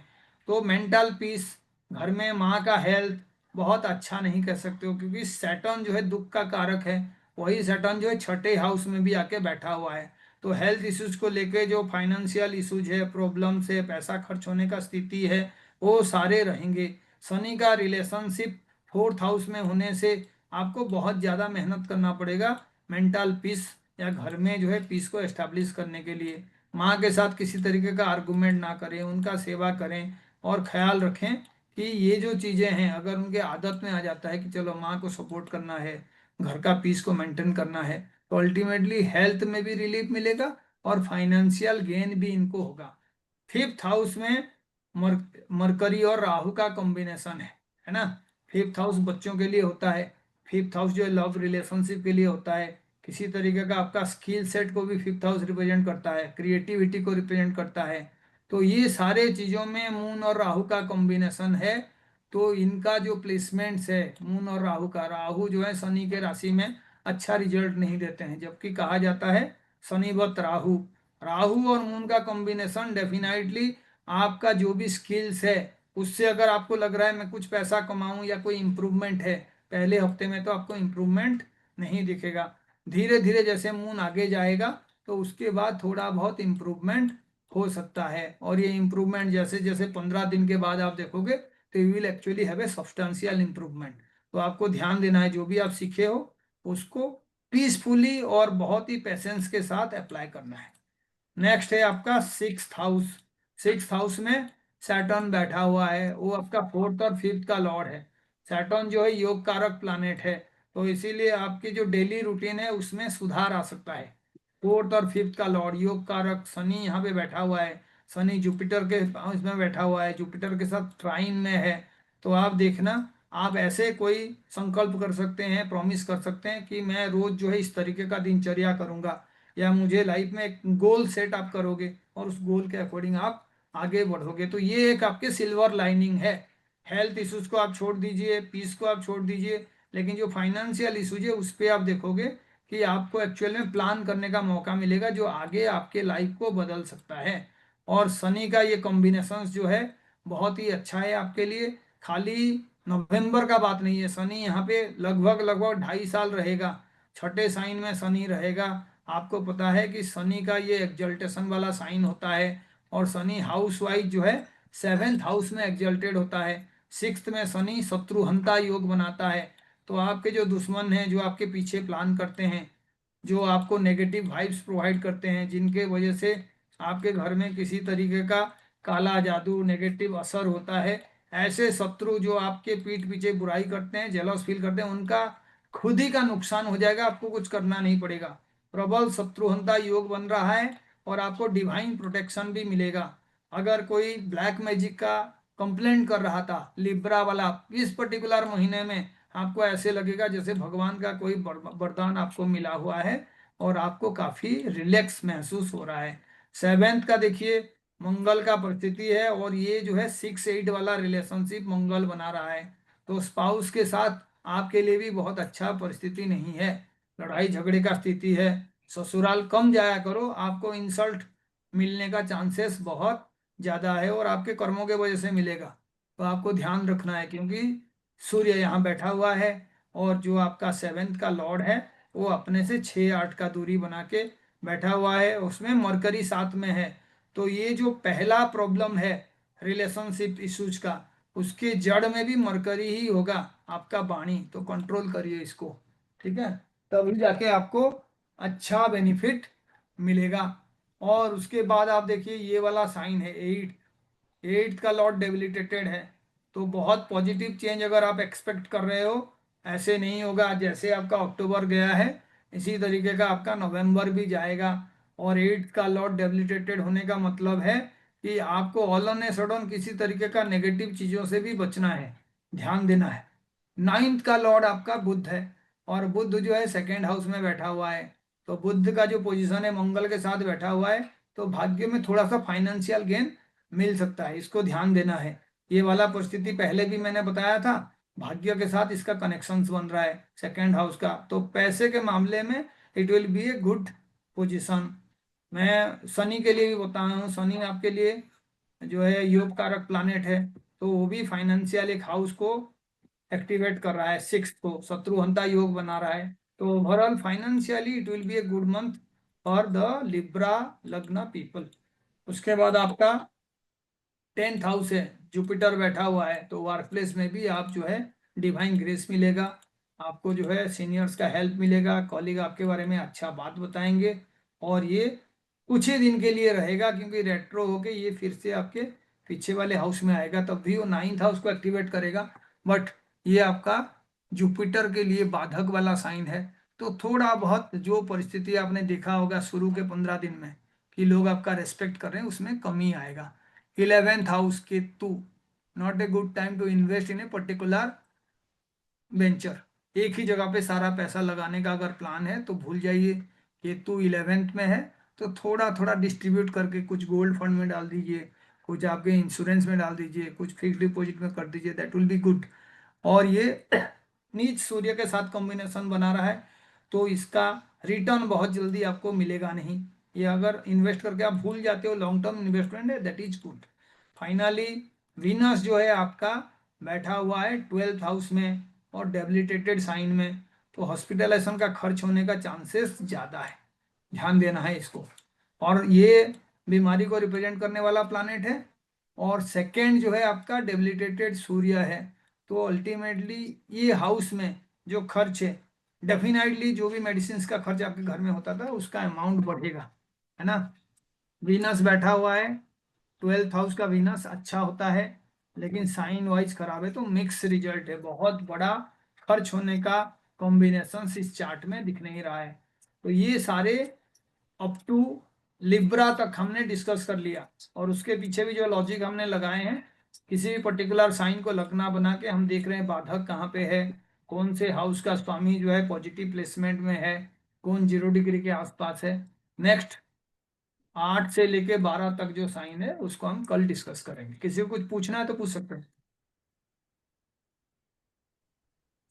तो मेंटल पीस, घर में माँ का हेल्थ बहुत अच्छा नहीं कह सकते हो, क्योंकि सैटर्न जो है दुख का कारक है, वही सैटर्न जो है छठे हाउस में भी आके बैठा हुआ है। तो हेल्थ इश्यूज को लेके जो फाइनेंशियल इश्यूज है, प्रॉब्लम से पैसा खर्च होने का स्थिति है, वो सारे रहेंगे। शनि का रिलेशनशिप फोर्थ हाउस में होने से आपको बहुत ज़्यादा मेहनत करना पड़ेगा मेंटल पीस या घर में जो है पीस को एस्टेब्लिश करने के लिए। माँ के साथ किसी तरीके का आर्गुमेंट ना करें, उनका सेवा करें और ख्याल रखें कि ये जो चीज़ें हैं अगर उनके आदत में आ जाता है कि चलो माँ को सपोर्ट करना है, घर का पीस को मेंटेन करना है, तो अल्टीमेटली हेल्थ में भी रिलीफ मिलेगा और फाइनेंशियल गेन भी इनको होगा। फिफ्थ हाउस में मरकरी और राहु का कॉम्बिनेशन है ना। फिफ्थ हाउस बच्चों के लिए होता है, फिफ्थ हाउस जो है लव रिलेशनशिप के लिए होता है, किसी तरीके का आपका स्किल सेट को भी फिफ्थ हाउस रिप्रेजेंट करता है, क्रिएटिविटी को रिप्रेजेंट करता है। तो ये सारे चीज़ों में मून और राहु का कॉम्बिनेशन है। तो इनका जो प्लेसमेंट्स है मून और राहु का, राहु जो है शनि के राशि में अच्छा रिजल्ट नहीं देते हैं, जबकि कहा जाता है शनिवत राहु। राहु और मून का कॉम्बिनेशन डेफिनेटली आपका जो भी स्किल्स है उससे अगर आपको लग रहा है मैं कुछ पैसा कमाऊं या कोई इम्प्रूवमेंट है, पहले हफ्ते में तो आपको इम्प्रूवमेंट नहीं दिखेगा। धीरे धीरे जैसे मून आगे जाएगा तो उसके बाद थोड़ा बहुत इम्प्रूवमेंट हो सकता है। और ये इम्प्रूवमेंट जैसे जैसे 15 दिन के बाद आप देखोगे तो you will actually have a substantial improvement. तो आपको ध्यान देना है जो भी आप सीखे हो उसको पीसफुली और बहुत ही पेशेंस के साथ अप्लाई करना है। नेक्स्ट है आपका 6th हाउस। 6th हाउस में सैटर्न बैठा हुआ है, वो आपका 4th और 5th का लॉर्ड है। सैटर्न जो है योग कारक प्लानेट है, तो इसीलिए आपकी जो डेली रूटीन है उसमें सुधार आ सकता है। 4th और 5th का लॉर्ड योग कारक शनि यहाँ पे बैठा हुआ है, शनि जुपिटर के इसमें बैठा हुआ है, जुपिटर के साथ ट्राइन में है। तो आप देखना, आप ऐसे कोई संकल्प कर सकते हैं, प्रॉमिस कर सकते हैं कि मैं रोज जो है इस तरीके का दिनचर्या करूंगा, या मुझे लाइफ में एक गोल सेट आप करोगे और उस गोल के अकॉर्डिंग आप आगे बढ़ोगे। तो ये एक आपके सिल्वर लाइनिंग है। हेल्थ इश्यूज को आप छोड़ दीजिए, पीस को आप छोड़ दीजिए, लेकिन जो फाइनेंशियल इश्यूज है उस पर आप देखोगे कि आपको एक्चुअल में प्लान करने का मौका मिलेगा जो आगे आपके लाइफ को बदल सकता है। और शनि का ये कॉम्बिनेशन जो है बहुत ही अच्छा है आपके लिए। खाली नवंबर का बात नहीं है, शनि यहाँ पे लगभग लगभग 2.5 साल रहेगा, छठे साइन में शनि रहेगा। आपको पता है कि शनि का ये एक्जल्टेशन वाला साइन होता है, और शनि हाउस वाइज जो है 7th हाउस में एक्जल्टेड होता है। 6th में शनि शत्रुहंता योग बनाता है। तो आपके जो दुश्मन हैं, जो आपके पीछे प्लान करते हैं, जो आपको नेगेटिव वाइब्स प्रोवाइड करते हैं, जिनके वजह से आपके घर में किसी तरीके का काला जादू नेगेटिव असर होता है, ऐसे शत्रु जो आपके पीठ पीछे बुराई करते हैं, जेलस फील करते हैं, उनका खुद ही का नुकसान हो जाएगा, आपको कुछ करना नहीं पड़ेगा। प्रबल शत्रुहंता योग बन रहा है और आपको डिवाइन प्रोटेक्शन भी मिलेगा। अगर कोई ब्लैक मैजिक का कंप्लेंट कर रहा था लिब्रा वाला, इस पर्टिकुलर महीने में आपको ऐसे लगेगा जैसे भगवान का कोई वरदान आपको मिला हुआ है और आपको काफी रिलैक्स महसूस हो रहा है। 7th का देखिए मंगल का परिस्थिति है, और ये जो है 6-8 वाला रिलेशनशिप मंगल बना रहा है। तो स्पाउस के साथ आपके लिए भी बहुत अच्छा परिस्थिति नहीं है, लड़ाई झगड़े का स्थिति है। ससुराल कम जाया करो, आपको इंसल्ट मिलने का चांसेस बहुत ज्यादा है और आपके कर्मों के वजह से मिलेगा। तो आपको ध्यान रखना है, क्योंकि सूर्य यहाँ बैठा हुआ है और जो आपका 7th का लॉर्ड है वो अपने से 6-8 का दूरी बना के बैठा हुआ है, उसमें मरकरी साथ में है। तो ये जो पहला प्रॉब्लम है रिलेशनशिप इश्यूज का, उसके जड़ में भी मरकरी ही होगा आपका वाणी। तो कंट्रोल करिए इसको, ठीक है, तभी जाके आपको अच्छा बेनिफिट मिलेगा। और उसके बाद आप देखिए ये वाला साइन है 8th का लॉर्ड डेबिलिटेटेड है, तो बहुत पॉजिटिव चेंज अगर आप एक्सपेक्ट कर रहे हो, ऐसे नहीं होगा जैसे आपका अक्टूबर गया है इसी तरीके का आपका नवंबर भी जाएगा। और 8th का लॉर्ड डेबिलिटेटेड होने का मतलब है कि आपको ऑल ऑन ए सडन किसी तरीके का नेगेटिव चीजों से भी बचना है, ध्यान देना है। 9th का लॉर्ड आपका बुध है, और बुध जो है 2nd हाउस में बैठा हुआ है। तो बुध का जो पोजीशन है मंगल के साथ बैठा हुआ है, तो भाग्य में थोड़ा सा फाइनेंशियल गेन मिल सकता है, इसको ध्यान देना है। ये वाला परिस्थिति पहले भी मैंने बताया था, भाग्य के साथ इसका कनेक्शन बन रहा है 2nd हाउस का, तो पैसे के मामले में it will be a good position. मैं शनि के लिए भी बताया हूँ, शनि आपके लिए जो है योग कारक प्लानेट है, तो वो भी फाइनेंशियल एक हाउस को एक्टिवेट कर रहा है, 6th को शत्रुहंता योग बना रहा है। तो overall financially it will be a good month for the Libra लग्न पीपल। उसके बाद आपका 10th हाउस है, जुपिटर बैठा हुआ है, तो वर्क प्लेस में भी आप जो है डिवाइन ग्रेस मिलेगा, आपको जो है सीनियर्स का हेल्प मिलेगा, कॉलीग आपके बारे में अच्छा बात बताएंगे। और ये कुछ ही दिन के लिए रहेगा, क्योंकि रेट्रो होके ये फिर से आपके पीछे वाले हाउस में आएगा, तब भी वो 9th हाउस को एक्टिवेट करेगा। बट ये आपका जुपिटर के लिए बाधक वाला साइन है, तो थोड़ा बहुत जो परिस्थिति आपने देखा होगा शुरू के 15 दिन में कि लोग आपका रेस्पेक्ट कर रहे हैं, उसमें कमी आएगा। 11th house Ketu, not a good time to invest in a particular venture. एक ही जगह पे सारा पैसा लगाने का अगर प्लान है तो भूल जाइए। केतु 11th में है, तो थोड़ा थोड़ा डिस्ट्रीब्यूट करके कुछ गोल्ड फंड में डाल दीजिए, कुछ आपके इंश्योरेंस में डाल दीजिए, कुछ फिक्स डिपॉजिट में कर दीजिए, दैट विल बी गुड। और ये नीच सूर्य के साथ कॉम्बिनेशन बना रहा है, तो इसका रिटर्न बहुत जल्दी आपको मिलेगा नहीं। ये अगर इन्वेस्ट करके आप भूल जाते हो, लॉन्ग टर्म इन्वेस्टमेंट है, that is good. Finally Venus जो है आपका बैठा हुआ है 12th हाउस में और डेबिलिटेटेड साइन में, तो हॉस्पिटलाइजेशन का खर्च होने का चांसेस ज्यादा है, ध्यान देना है इसको। और ये बीमारी को रिप्रेजेंट करने वाला प्लानेट है, और 2nd जो है आपका डेबिलिटेटेड सूर्य है, तो अल्टीमेटली ये हाउस में जो खर्च है, डेफिनेटली जो भी मेडिसिन का खर्च आपके घर में होता था उसका अमाउंट बढ़ेगा, है ना। वीनस बैठा हुआ है, 12th हाउस का वीनस अच्छा होता है, लेकिन साइन वाइज खराब है, तो मिक्स रिजल्ट है, बहुत बड़ा खर्च होने का कॉम्बिनेशन इस चार्ट में दिख नहीं रहा है। तो ये सारे अप टू लिब्रा तक हमने डिस्कस कर लिया, और उसके पीछे भी जो लॉजिक हमने लगाए हैं, किसी भी पर्टिकुलर साइन को लगना बना के हम देख रहे हैं बाधक कहाँ पे है, कौन से हाउस का स्वामी जो है पॉजिटिव प्लेसमेंट में है, कौन 0 डिग्री के आसपास है। नेक्स्ट 8 से लेके 12 तक जो साइन है उसको हम कल डिस्कस करेंगे। किसी को कुछ पूछना है तो पूछ सकते हैं।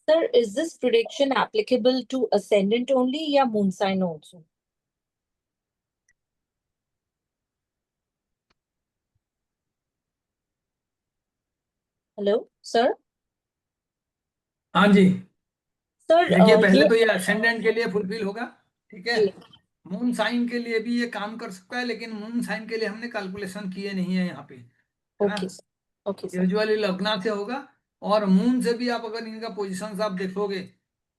Sir, is this prediction applicable to ascendant only या moon sign also? Hello, sir. हाँ जी, Sir, देखिए पहले ये तो ये असेंडेंट के लिए फुलफिल होगा, ठीक है। जी, मून साइन के लिए भी ये काम कर सकता है, लेकिन मून साइन के लिए हमने कैलकुलेशन किए नहीं है यहाँ पे, है ना। okay, sir. Okay, sir. Usually लग्न से होगा, और मून से भी आप अगर इनका पोजीशंस आप देखोगे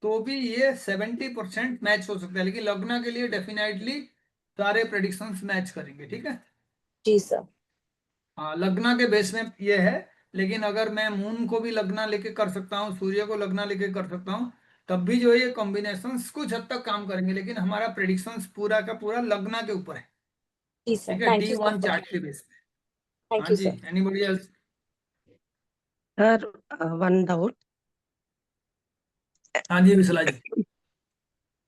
तो भी ये 70% मैच हो सकता है, लेकिन लग्न के लिए डेफिनेटली सारे प्रेडिक्शंस मैच करेंगे, ठीक है। जी सर. हाँ, लग्न के बेस में ये है, लेकिन अगर मैं मून को भी लग्न लेके कर सकता हूँ, सूर्य को लग्न लेके कर सकता हूँ, तब भी जो है ये कॉम्बिनेशंस कुछ हद तक काम करेंगे, लेकिन हमारा प्रेडिक्शंस पूरा का पूरा लग्न के ऊपर है, जी सर. ठीक है, Thank you, sir. D1 chart के बेस पे। Thank हाँ you, जी, sir. Anybody else? Sir one doubt. हाँ जी विशला जी।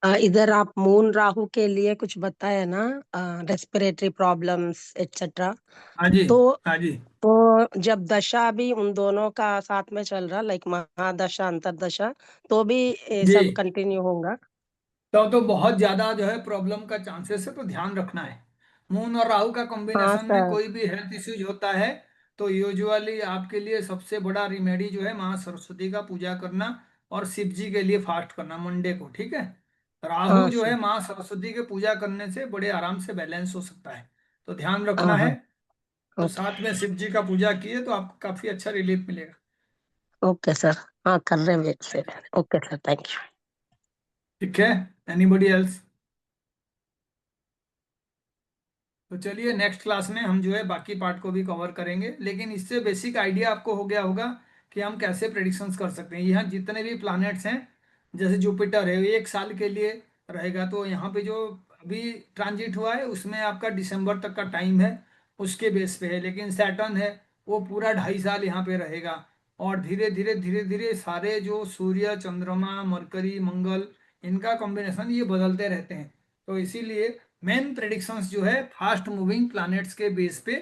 इधर आप मून राहु के लिए कुछ बताया ना, रेस्पिरेटरी प्रॉब्लम्स एक्सेट्रा। हाँ जी, तो हाँ जी, तो जब दशा भी उन दोनों का साथ में चल रहा, लाइक महादशा अंतरदशा, तो भी ये जी, सब कंटिन्यू होगा? तो बहुत ज्यादा जो है प्रॉब्लम का चांसेस है, तो ध्यान रखना है। मून और राहु का हाँ कॉम्बिनेशन में सर। कोई भी हेल्थ इश्यूज होता है तो यूजुअली आपके लिए सबसे बड़ा रिमेडी जो है माँ सरस्वती का पूजा करना और शिव जी के लिए फास्ट करना मंडे को, ठीक है। राहु हाँ जो सर। है माँ सरस्वती के पूजा करने से बड़े आराम से बैलेंस हो सकता है, तो ध्यान रखना हाँ है। हाँ। और ओके। साथ में शिव जी का पूजा किए तो आपको काफी अच्छा रिलीफ मिलेगा। Okay sir. हाँ कर रहे हैं वेट से। Okay sir, thank you. ठीक है, एनीबॉडी एल्स? तो चलिए नेक्स्ट क्लास में हम जो है बाकी पार्ट को भी कवर करेंगे, लेकिन इससे बेसिक आइडिया आपको हो गया होगा कि हम कैसे प्रेडिक्शंस कर सकते हैं। यहाँ जितने भी प्लैनेट्स हैं, जैसे जुपिटर है 1 साल के लिए रहेगा, तो यहाँ पे जो अभी ट्रांजिट हुआ है उसमें आपका दिसंबर तक का टाइम है, उसके बेस पे है। लेकिन सैटर्न है वो पूरा 2.5 साल यहाँ पे रहेगा, और धीरे धीरे धीरे धीरे सारे जो सूर्य, चंद्रमा, मरकरी, मंगल, इनका कॉम्बिनेशन ये बदलते रहते हैं। तो इसीलिए मेन प्रेडिक्शंस जो है फास्ट मूविंग प्लैनेट्स के बेस पे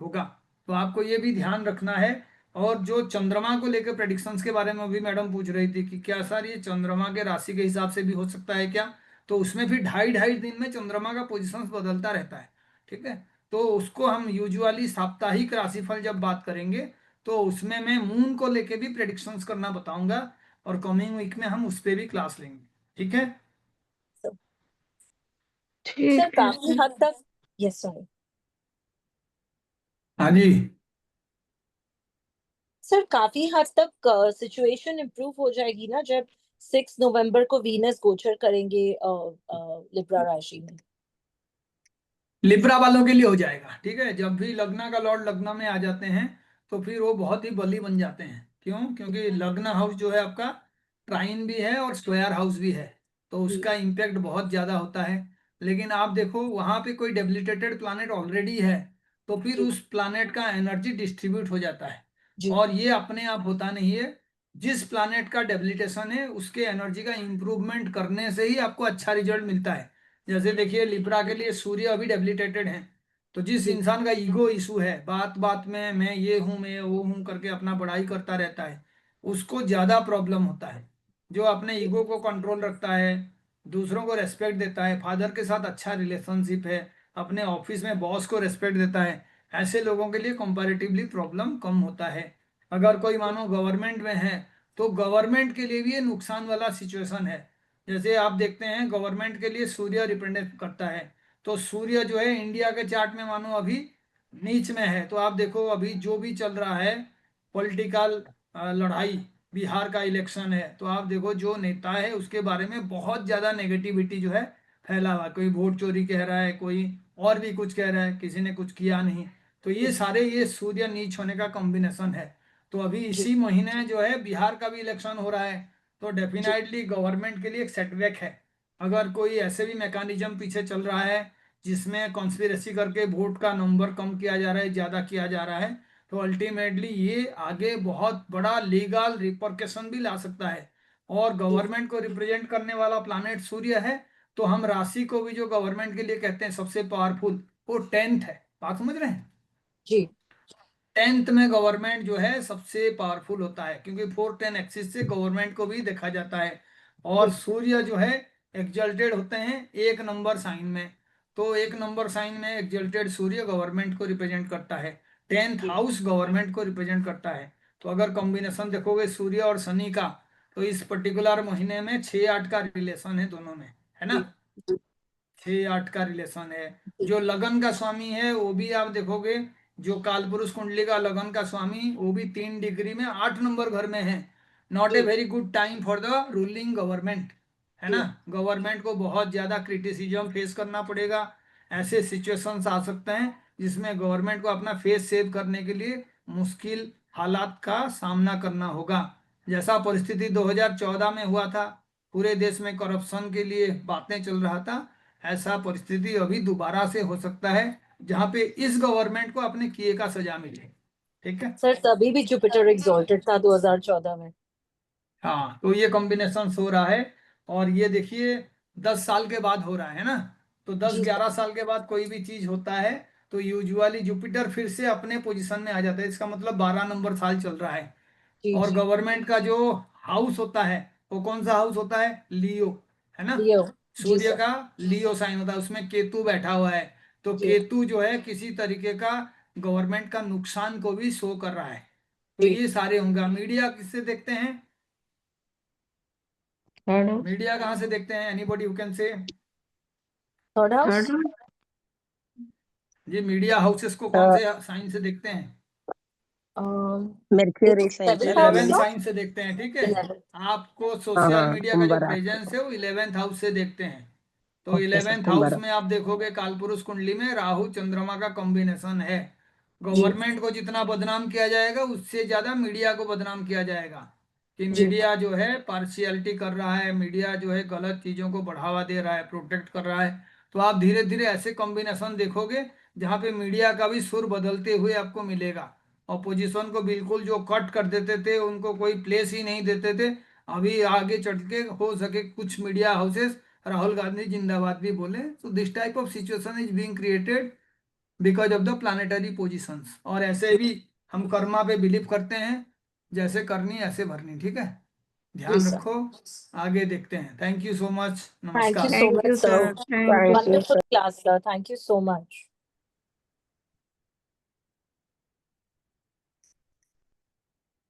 होगा, तो आपको ये भी ध्यान रखना है। और जो चंद्रमा को लेकर प्रेडिक्शंस के बारे में भी मैडम पूछ रही थी कि क्या सर ये चंद्रमा के राशि के हिसाब से भी हो सकता है क्या, तो उसमें फिर 2.5 दिन में चंद्रमा का पोजिशन बदलता रहता है, ठीक है। तो उसको हम यूजुअली साप्ताहिक राशिफल जब बात करेंगे तो उसमें मैं मून को लेके भी प्रेडिक्शंस करना बताऊंगा, और कमिंग वीक में हम उस पर भी क्लास लेंगे, ठीक है। ठीक सर है काफी सर। हद तक, यस सर, हाँ जी। सर काफी हद तक सिचुएशन इम्प्रूव हो जाएगी ना जब 6 नवंबर को वीनस गोचर करेंगे लिब्रा राशि में। लिब्रा वालों के लिए हो जाएगा, ठीक है। जब भी लग्न का लॉर्ड लग्न में आ जाते हैं तो फिर वो बहुत ही बली बन जाते हैं। क्यों? क्योंकि लग्न हाउस जो है आपका ट्राइन भी है और स्क्वायर हाउस भी है, तो जी उसका इम्पैक्ट बहुत ज्यादा होता है। लेकिन आप देखो वहां पे कोई डेबिलिटेटेड प्लैनेट ऑलरेडी है, तो फिर जी उस प्लैनेट का एनर्जी डिस्ट्रीब्यूट हो जाता है। जी और ये अपने आप होता नहीं है, जिस प्लैनेट का डेबिलिटेशन है उसके एनर्जी का इंप्रूवमेंट करने से ही आपको अच्छा रिजल्ट मिलता है। जैसे देखिए लिब्रा के लिए सूर्य अभी डेबिलिटेटेड है, तो जिस जी इंसान का ईगो इशू है, बात बात में मैं ये हूं मैं वो हूं करके अपना बड़ाई करता रहता है, उसको ज्यादा प्रॉब्लम होता है। जो अपने ईगो को कंट्रोल रखता है, दूसरों को रेस्पेक्ट देता है, फादर के साथ अच्छा रिलेशनशिप है, अपने ऑफिस में बॉस को रेस्पेक्ट देता है, ऐसे लोगों के लिए कंपैरेटिवली प्रॉब्लम कम होता है। अगर कोई मानो गवर्नमेंट में है तो गवर्नमेंट के लिए भी ये नुकसान वाला सिचुएशन है। जैसे आप देखते हैं गवर्नमेंट के लिए सूर्य रिप्रेजेंट करता है, तो सूर्य जो है इंडिया के चार्ट में मानो अभी नीच में है, तो आप देखो अभी जो भी चल रहा है पॉलिटिकल लड़ाई, बिहार का इलेक्शन है, तो आप देखो जो नेता है उसके बारे में बहुत ज्यादा नेगेटिविटी जो है फैला हुआ है। कोई वोट चोरी कह रहा है, कोई और भी कुछ कह रहा है, किसी ने कुछ किया नहीं। तो ये सारे ये सूर्य नीच होने का कॉम्बिनेशन है। तो अभी जी इसी महीने जो है बिहार का भी इलेक्शन हो रहा है, तो जी डेफिनेटली गवर्नमेंट के लिए एक सेटबैक है। अगर कोई ऐसे भी मैकेनिज्म पीछे चल रहा है जिसमें कॉन्स्पिरेसी करके वोट का नंबर कम किया जा रहा है, ज्यादा किया जा रहा है, तो अल्टीमेटली ये आगे बहुत बड़ा लीगल रिपरकशन भी ला सकता है। और जी गवर्नमेंट को रिप्रेजेंट करने वाला प्लानेट सूर्य है, तो हम राशि को भी जो गवर्नमेंट के लिए कहते हैं सबसे पावरफुल, वो 10th है। बात समझ रहे हैं? जी 10th में गवर्नमेंट जो है सबसे पावरफुल होता है, क्योंकि 4-10 एक्सिस से गवर्नमेंट को भी देखा जाता है। और जी सूर्य जो है एक्जल्टेड होते हैं 1 नंबर साइन में, तो 1 नंबर साइन में एक्जल्टेड सूर्य गवर्नमेंट को रिप्रेजेंट करता है, 10th जी हाउस गवर्नमेंट को रिप्रेजेंट करता है। तो अगर कॉम्बिनेशन देखोगे सूर्य और शनि का, तो इस पर्टिकुलर महीने में 6-8 का रिलेशन है दोनों में, है ना। जी जी 6-8 का रिलेशन है। जी जो लगन का स्वामी है वो भी आप देखोगे, जो कालपुरुष कुंडली का लगन का स्वामी वो भी 3 डिग्री में 8 नंबर घर में है। नॉट ए जी very good time for the ruling government, है ना। जी गवर्नमेंट को बहुत ज्यादा क्रिटिसिज्म फेस करना पड़ेगा। ऐसे सिचुएशंस आ सकते हैं जिसमें गवर्नमेंट को अपना फेस सेव करने के लिए मुश्किल हालात का सामना करना होगा। जैसा परिस्थिति 2014 में हुआ था, पूरे देश में करप्शन के लिए बातें चल रहा था, ऐसा परिस्थिति अभी दोबारा से हो सकता है, जहां पे इस गवर्नमेंट को अपने किए का सजा मिले, ठीक है। सर तभी भी जुपिटर एग्जॉल्टेड था 2014 में। हाँ, तो ये कॉम्बिनेशन हो रहा है। और ये देखिए 10 साल के बाद हो रहा है ना, तो दस जी ग्यारह साल के बाद कोई भी चीज होता है तो यूजुअली जुपिटर फिर से अपने पोजीशन में आ जाता है, इसका मतलब 12 नंबर साल चल रहा है। जी और जी गवर्नमेंट का जो हाउस होता है वो कौन सा हाउस होता है? लियो, है ना। लियो। जी सूर्य सर। का लियो साइन होता है, उसमें केतु बैठा हुआ है। तो जी। केतु जो है किसी तरीके का गवर्नमेंट का नुकसान को भी शो कर रहा है। तो जी। ये सारे होंगे। मीडिया किससे देखते हैं? Third house. मीडिया कहाँ से देखते हैं? Anybody who can say? Third house. Third house. ये मीडिया हाउसेस को कौन से साइन से देखते हैं? मर्क्यूरी साइन से 11 फैमिली। साइन से देखते हैं, ठीक है। 11। आपको हाँ सोशल हाँ मीडिया का कुंभ जो राशि प्रेजेंस को। है वो 11th हाउस से देखते हैं। तो ओके सर 11th कुंभ हाउस राशि। में आप देखोगे कालपुरुष कुंडली में राहु चंद्रमा का कॉम्बिनेशन है। जी। गवर्नमेंट को जितना बदनाम किया जाएगा उससे ज्यादा मीडिया को बदनाम किया जाएगा कि जी। मीडिया जो है पार्शियलिटी कर रहा है, मीडिया जो है गलत चीजों को बढ़ावा दे रहा है, प्रोटेक्ट कर रहा है। तो आप धीरे धीरे ऐसे कॉम्बिनेशन देखोगे जहाँ पे मीडिया का भी सुर बदलते हुए आपको मिलेगा। ऑपोजिशन को बिल्कुल जो कट कर देते थे, उनको कोई प्लेस ही नहीं देते थे, अभी आगे चढ़ के हो सके कुछ मीडिया हाउसेस राहुल गांधी जिंदाबाद भी बोले। So this type of situation is being created because of the planetary positions. और ऐसे भी हम कर्मा पे बिलीव करते हैं, जैसे करनी ऐसे भरनी, ठीक है। जी ध्यान सर। रखो। आगे देखते हैं। Thank you so much. Thank you नमस्कार। so thank much, you sir. Sir. Thank you. Wonderful class, sir. Thank you so much.